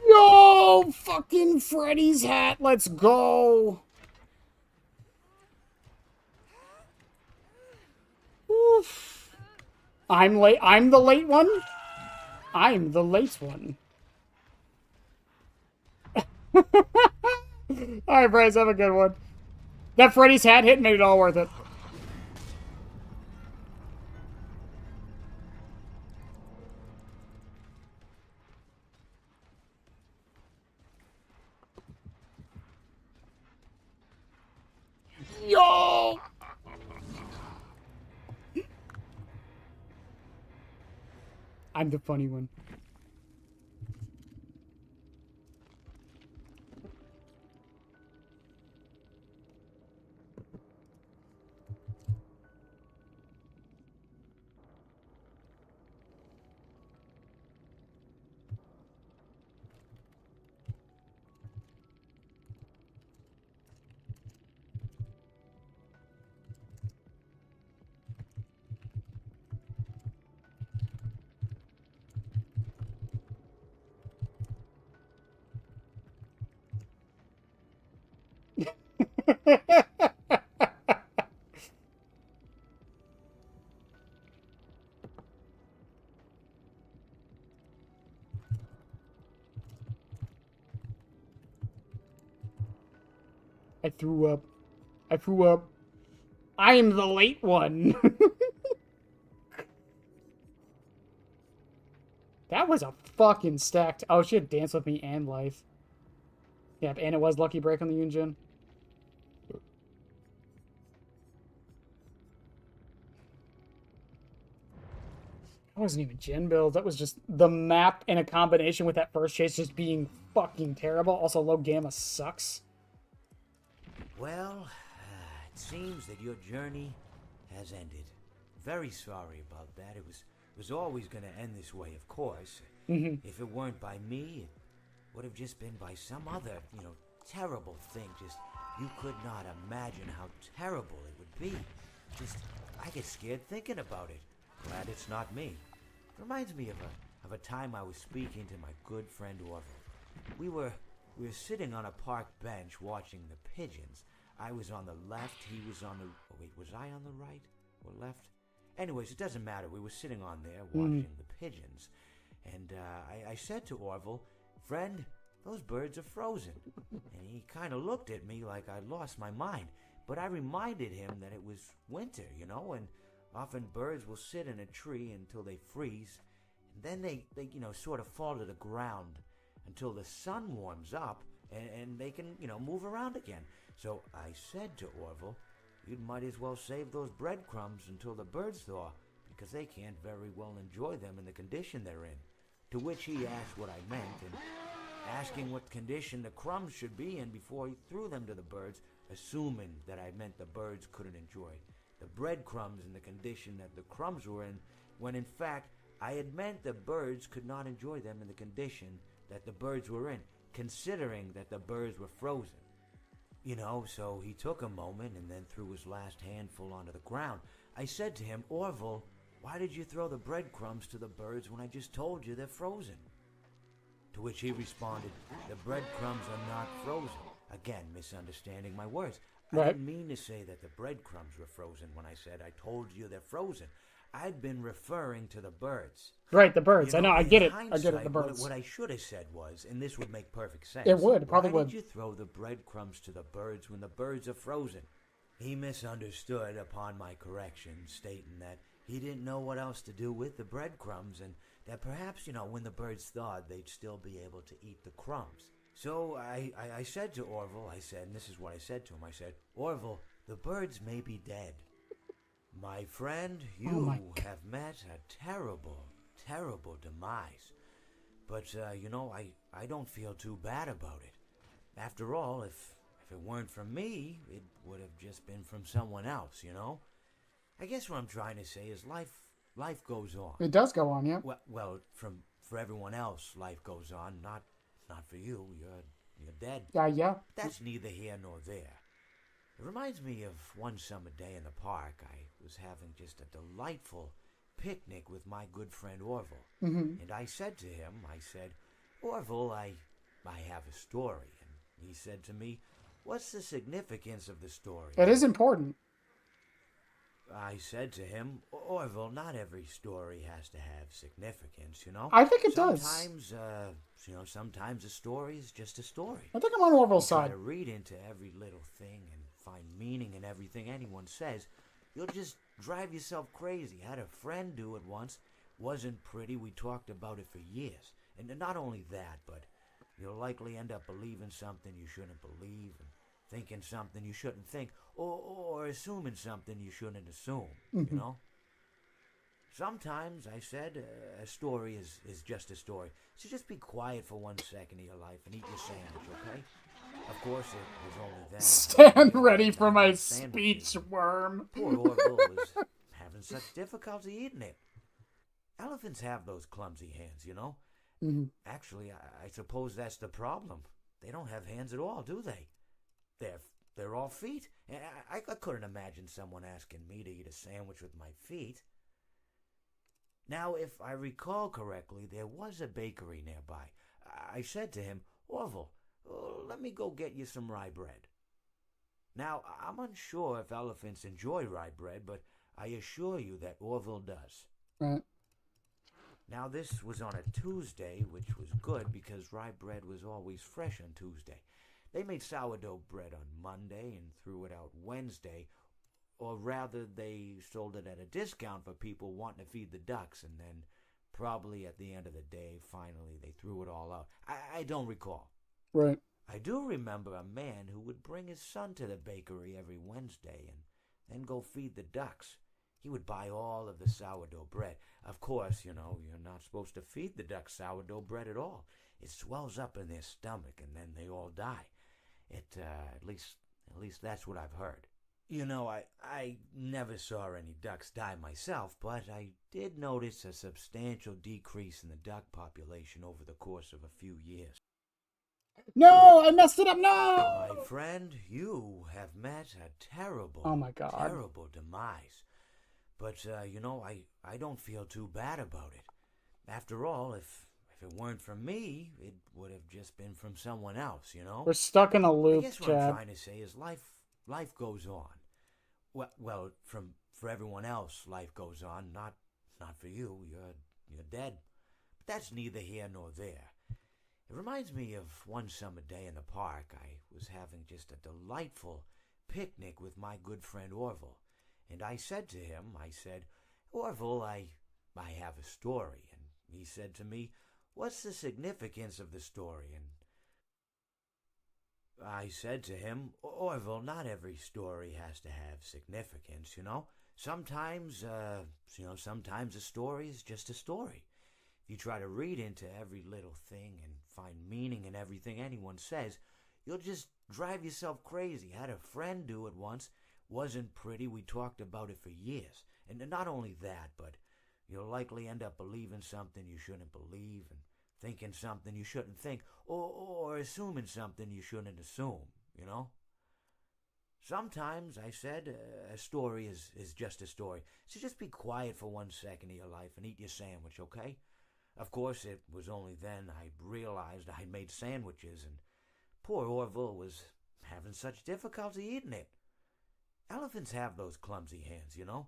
Yo! Fucking Freddy's hat! Let's go! Oof. I'm late. I'm the late one? I'm the late one. Alright, Bryce, have a good one. That Freddy's hat hit made it all worth it. Yo! I'm the funny one. I threw up. I threw up. I am the late one. That was a fucking stacked. Oh, she had Dance With Me and Life. Yep, and it was Lucky Break on the Yunjin. That wasn't even gen build. That was just the map in a combination with that first chase just being fucking terrible. Also, low gamma sucks. Well, it seems that your journey has ended. Very sorry about that. It was always going to end this way, of course. If it weren't by me, it would have just been by some other, terrible thing. Just, you could not imagine how terrible it would be. Just, I get scared thinking about it. Glad it's not me. Reminds me of a time I was speaking to my good friend Orville. We were sitting on a park bench watching the pigeons. I was on the left, he was on the... Oh, wait, was I on the right or left? Anyways, it doesn't matter. We were sitting on there watching the pigeons. And I said to Orville, "Friend, those birds are frozen." And he kind of looked at me like I'd lost my mind. But I reminded him that it was winter, and often birds will sit in a tree until they freeze. And then they sort of fall to the ground until the sun warms up and they can, move around again. So I said to Orville, "You might as well save those breadcrumbs until the birds thaw, because they can't very well enjoy them in the condition they're in." To which he asked what I meant, and asking what condition the crumbs should be in before he threw them to the birds, assuming that I meant the birds couldn't enjoy the breadcrumbs in the condition that the crumbs were in, when in fact I had meant the birds could not enjoy them in the condition that the birds were in, considering that the birds were frozen. So he took a moment and then threw his last handful onto the ground. I said to him, "Orville, why did you throw the breadcrumbs to the birds when I just told you they're frozen?" To which he responded, "The breadcrumbs are not frozen." Again, misunderstanding my words. I didn't mean to say that the breadcrumbs were frozen when I said I told you they're frozen. I'd been referring to the birds. Right, the birds. I know, I get it. I get it, the birds. What I should have said was, and this would make perfect sense. It would, probably would. Why did you throw the breadcrumbs to the birds when the birds are frozen? He misunderstood upon my correction, stating that he didn't know what else to do with the breadcrumbs, and that perhaps, when the birds thawed, they'd still be able to eat the crumbs. So I said to Orville, and this is what I said to him, I said, "Orville, the birds may be dead. My friend, you have met a terrible, terrible demise. But, I don't feel too bad about it. After all, if it weren't from me, it would have just been from someone else, I guess what I'm trying to say is life goes on. It does go on, yeah. Well, for everyone else, life goes on, not for you. You're dead. Yeah. That's neither here nor there. It reminds me of one summer day in the park. I was having just a delightful picnic with my good friend Orville. And I said to him, "Orville, I have a story." And he said to me, "What's the significance of the story?" It is important. I said to him, "Orville, not every story has to have significance, I think it does. Sometimes a story is just a story. I think I'm on Orville's Try side. to read into every little thing and find meaning in everything anyone says, you'll just drive yourself crazy. Had a friend do it once. Wasn't pretty. We talked about it for years. And not only that, but you'll likely end up believing something you shouldn't believe, and thinking something you shouldn't think, or assuming something you shouldn't assume, you know? Sometimes, I said, a story is just a story. So just be quiet for 1 second of your life and eat your sandwich, okay? Of course, it was only then. Stand ready for my speech, worm. Poor Orville was having such difficulty eating it. Elephants have those clumsy hands, you know? Actually, I suppose that's the problem. They don't have hands at all, do they? They're all feet. I couldn't imagine someone asking me to eat a sandwich with my feet. Now, if I recall correctly, there was a bakery nearby. I said to him, Orville, let me go get you some rye bread. Now, I'm unsure if elephants enjoy rye bread, but I assure you that Orville does. Right. Now, this was on a Tuesday, which was good because rye bread was always fresh on Tuesday. They made sourdough bread on Monday and threw it out Wednesday, or rather, they sold it at a discount for people wanting to feed the ducks, and then probably at the end of the day, finally, they threw it all out. I don't recall. Right. I do remember a man who would bring his son to the bakery every Wednesday and then go feed the ducks. He would buy all of the sourdough bread. Of course, you know, you're not supposed to feed the ducks sourdough bread at all. It swells up in their stomach and then they all die. At least that's what I've heard. You know, I never saw any ducks die myself, but I did notice a substantial decrease in the duck population over the course of a few years. No, I messed it up. No. My friend, you have met a terrible, Oh my God. terrible demise. But, you know, I don't feel too bad about it. After all, if it weren't from me, it would have just been from someone else, you know? We're stuck in a I loop, guess what I'm Chad. trying to say is life goes on. Well, for everyone else, life goes on. Not for you. You're dead. But that's neither here nor there. It reminds me of one summer day in the park. I was having just a delightful picnic with my good friend Orville. And I said to him, Orville, I have a story. And he said to me, what's the significance of the story? And I said to him, Orville, not every story has to have significance, you know? Sometimes a story is just a story. If you try to read into every little thing and find meaning in everything anyone says, you'll just drive yourself crazy. Had a friend do it once. Wasn't pretty. We talked about it for years. And not only that, but you'll likely end up believing something you shouldn't believe and thinking something you shouldn't think, or assuming something you shouldn't assume, you know? Sometimes, I said, a story is just a story. So just be quiet for 1 second of your life and eat your sandwich, okay? Of course, it was only then I realized I'd made sandwiches, and poor Orville was having such difficulty eating it. Elephants have those clumsy hands, you know?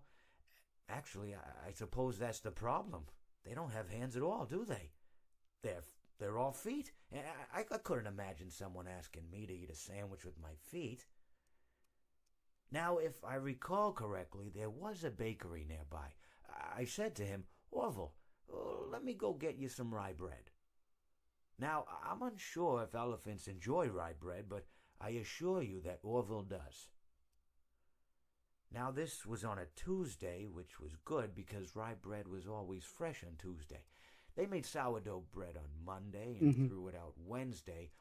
Actually, I suppose that's the problem. They don't have hands at all, do they? They're all feet. I couldn't imagine someone asking me to eat a sandwich with my feet. Now, if I recall correctly, there was a bakery nearby. I said to him, Orville, let me go get you some rye bread. Now, I'm unsure if elephants enjoy rye bread, but I assure you that Orville does. Now, this was on a Tuesday, which was good because rye bread was always fresh on Tuesday. They made sourdough bread on Monday and threw it out Wednesday,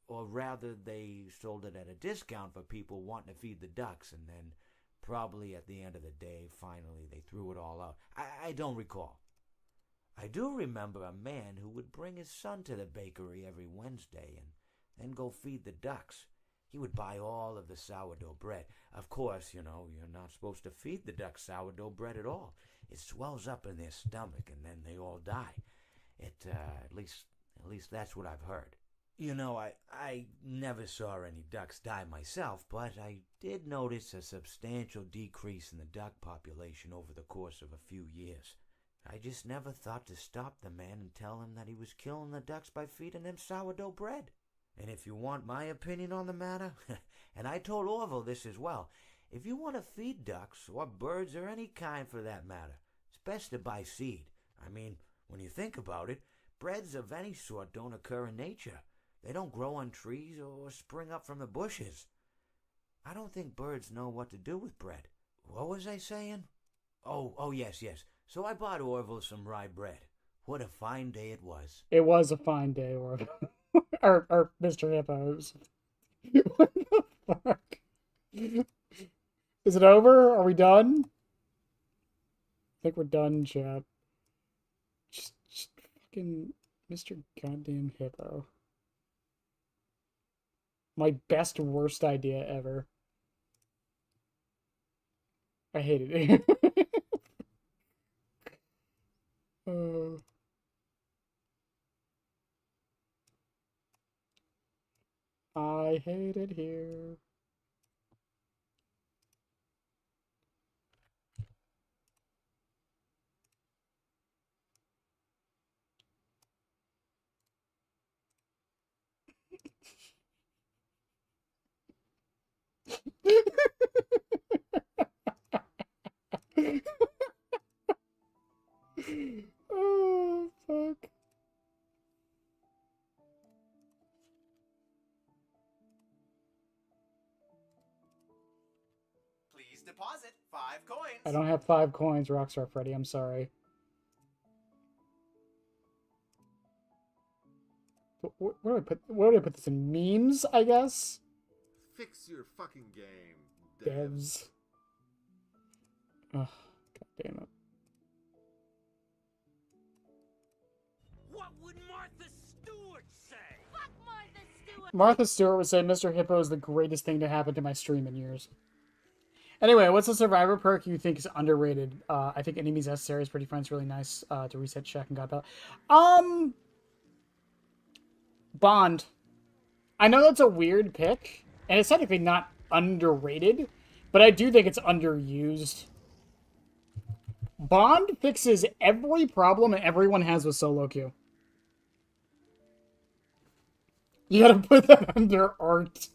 or rather, they sold it at a discount for people wanting to feed the ducks, and then probably at the end of the day, finally, they threw it all out. I don't recall. I do remember a man who would bring his son to the bakery every Wednesday and then go feed the ducks. He would buy all of the sourdough bread. Of course, you know, you're not supposed to feed the ducks sourdough bread at all. It swells up in their stomach and then they all die. At least that's what I've heard. You know, I never saw any ducks die myself, but I did notice a substantial decrease in the duck population over the course of a few years. I just never thought to stop the man and tell him that he was killing the ducks by feeding them sourdough bread. And if you want my opinion on the matter, and I told Orville this as well, if you want to feed ducks, or birds, or any kind for that matter, it's best to buy seed. I mean, when you think about it, breads of any sort don't occur in nature. They don't grow on trees or spring up from the bushes. I don't think birds know what to do with bread. What was I saying? Oh, yes. So I bought Orville some rye bread. What a fine day it was. It was a fine day, or Mr. Hippos. What the fuck? Is it over? Are we done? I think we're done, chat. Just fucking Mr. Goddamn Hippo. My best, worst idea ever. I hated it. I hate it here. Oh, fuck. Please deposit 5 coins. I don't have 5 coins, Rockstar Freddy. I'm sorry. Where do I put? Where do I put this in? Memes, I guess. Fix your fucking game, Devs. Oh, god damn it. What would Martha Stewart say? Fuck Martha Stewart! Martha Stewart would say Mr. Hippo is the greatest thing to happen to my stream in years. Anyway, what's a survivor perk you think is underrated? I think enemies necessary is pretty fun. It's really nice to reset check and got that. Bond. I know that's a weird pick, and it's technically not underrated, but I do think it's underused. Bond fixes every problem everyone has with solo queue. You gotta put that under art.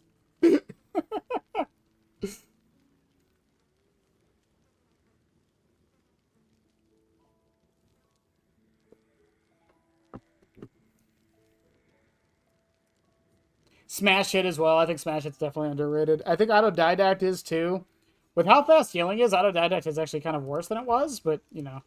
Smash Hit as well. I think Smash Hit's definitely underrated. I think Autodidact is too. With how fast healing is, Autodidact is actually kind of worse than it was, but, you know.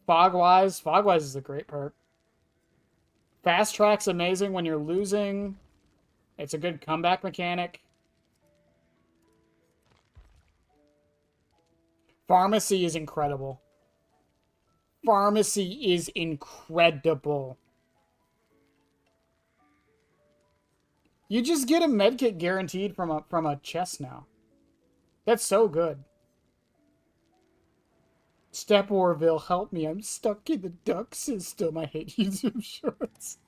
Fogwise is a great perk. Fast Track's amazing when you're losing. It's a good comeback mechanic. Pharmacy is incredible. Pharmacy is incredible. You just get a medkit guaranteed from a chest now. That's so good. Step Orville, help me. I'm stuck in the duck system. I hate YouTube shorts.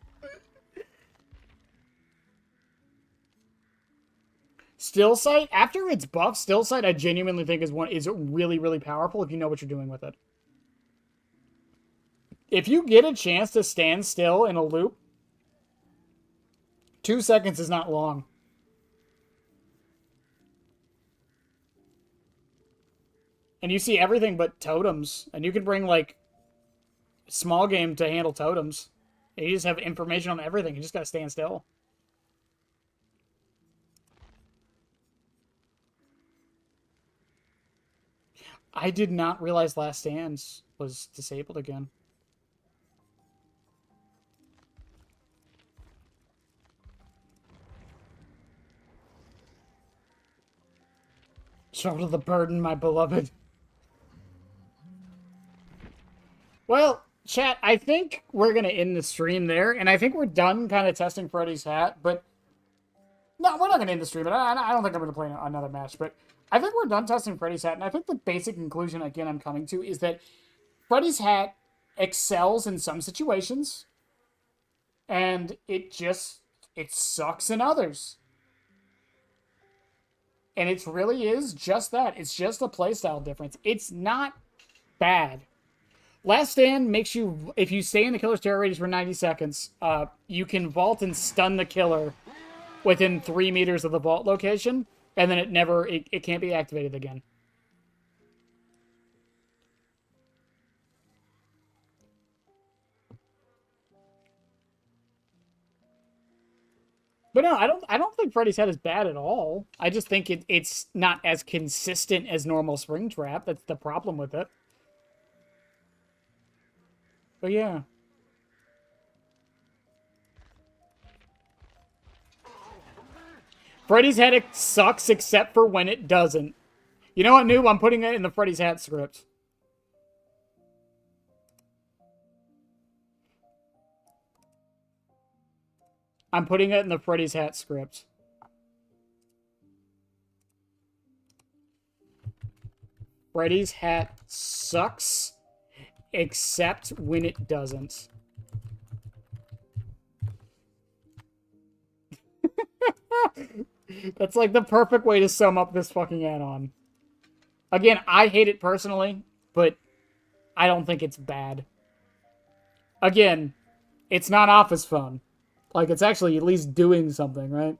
Still Sight, after it's buffed, Still Sight I genuinely think is really, really powerful if you know what you're doing with it. If you get a chance to stand still in a loop, 2 seconds is not long. And you see everything but totems. And you can bring, like, small game to handle totems. And you just have information on everything. You just gotta stand still. I did not realize Last Stands was disabled again. Shoulder the burden, my beloved. Well, chat, I think we're going to end the stream there, and I think we're done kind of testing Freddy's hat, but... No, we're not going to end the stream, but I don't think I'm going to play another match, but I think we're done testing Freddy's hat, and I think the basic conclusion, again, I'm coming to, is that Freddy's hat excels in some situations, and it sucks in others. And it really is just that. It's just a playstyle difference. It's not bad. Last Stand makes you, if you stay in the killer's terror radius for 90 seconds, you can vault and stun the killer within 3 meters of the vault location, and then it can't be activated again. But no, I don't think Freddy's Head is bad at all. I just think it's not as consistent as normal Springtrap. That's the problem with it. But yeah. Freddy's Head sucks except for when it doesn't. You know what, noob? I'm putting it in the Freddy's Hat script. I'm putting it in the Freddy's Hat script. Freddy's Hat sucks, except when it doesn't. That's like the perfect way to sum up this fucking add-on. Again, I hate it personally, but I don't think it's bad. Again, it's not Office Phone. Like, it's actually at least doing something, right?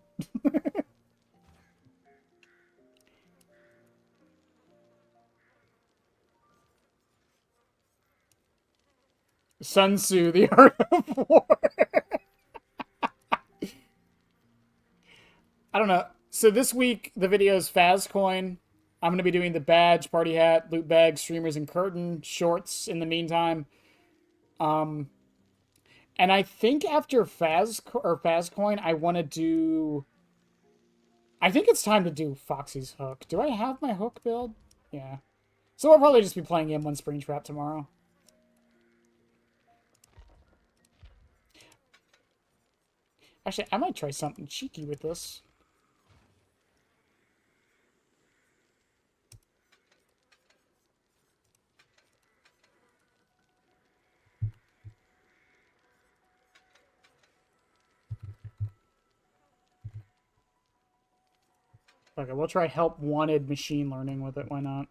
Sun Tzu, the Art of War. I don't know. So this week, the video is Fazcoin. I'm going to be doing the badge, party hat, loot bag, streamers, and curtain shorts in the meantime. And I think after Fazcoin, I want to do... I think it's time to do Foxy's hook. Do I have my hook build? Yeah. So I'll probably just be playing M1 Springtrap tomorrow. Actually, I might try something cheeky with this. Okay, we'll try help wanted machine learning with it. Why not?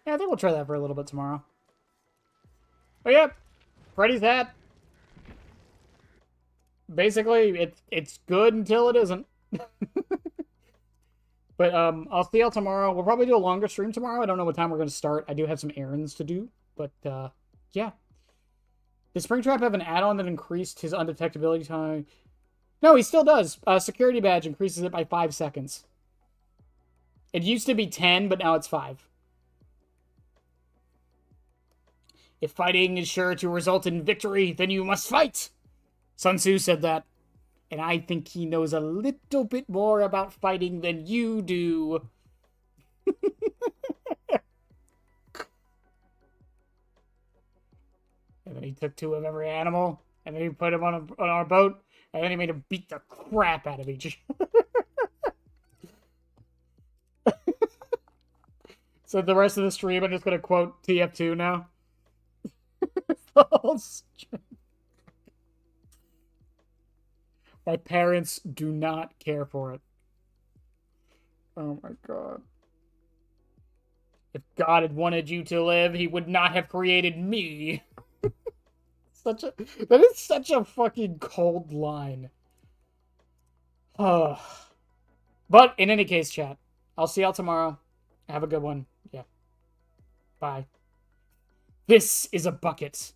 Yeah, I think we'll try that for a little bit tomorrow. But yeah, Freddy's Hat. Basically, it's good until it isn't. But I'll see y'all tomorrow. We'll probably do a longer stream tomorrow. I don't know what time we're going to start. I do have some errands to do. But yeah. Does Springtrap have an add-on that increased his undetectability time? No, he still does. Security badge increases it by 5 seconds. It used to be 10, but now it's 5. If fighting is sure to result in victory, then you must fight. Sun Tzu said that. And I think he knows a little bit more about fighting than you do. And then he took 2 of every animal, and then he put them on our boat, and then he made them beat the crap out of each other. So the rest of the stream, I'm just going to quote TF2 now. My parents do not care for it. Oh my god. If God had wanted you to live, he would not have created me. That is such a fucking cold line. But in any case, chat, I'll see y'all tomorrow. Have a good one. Yeah. Bye. This is a bucket.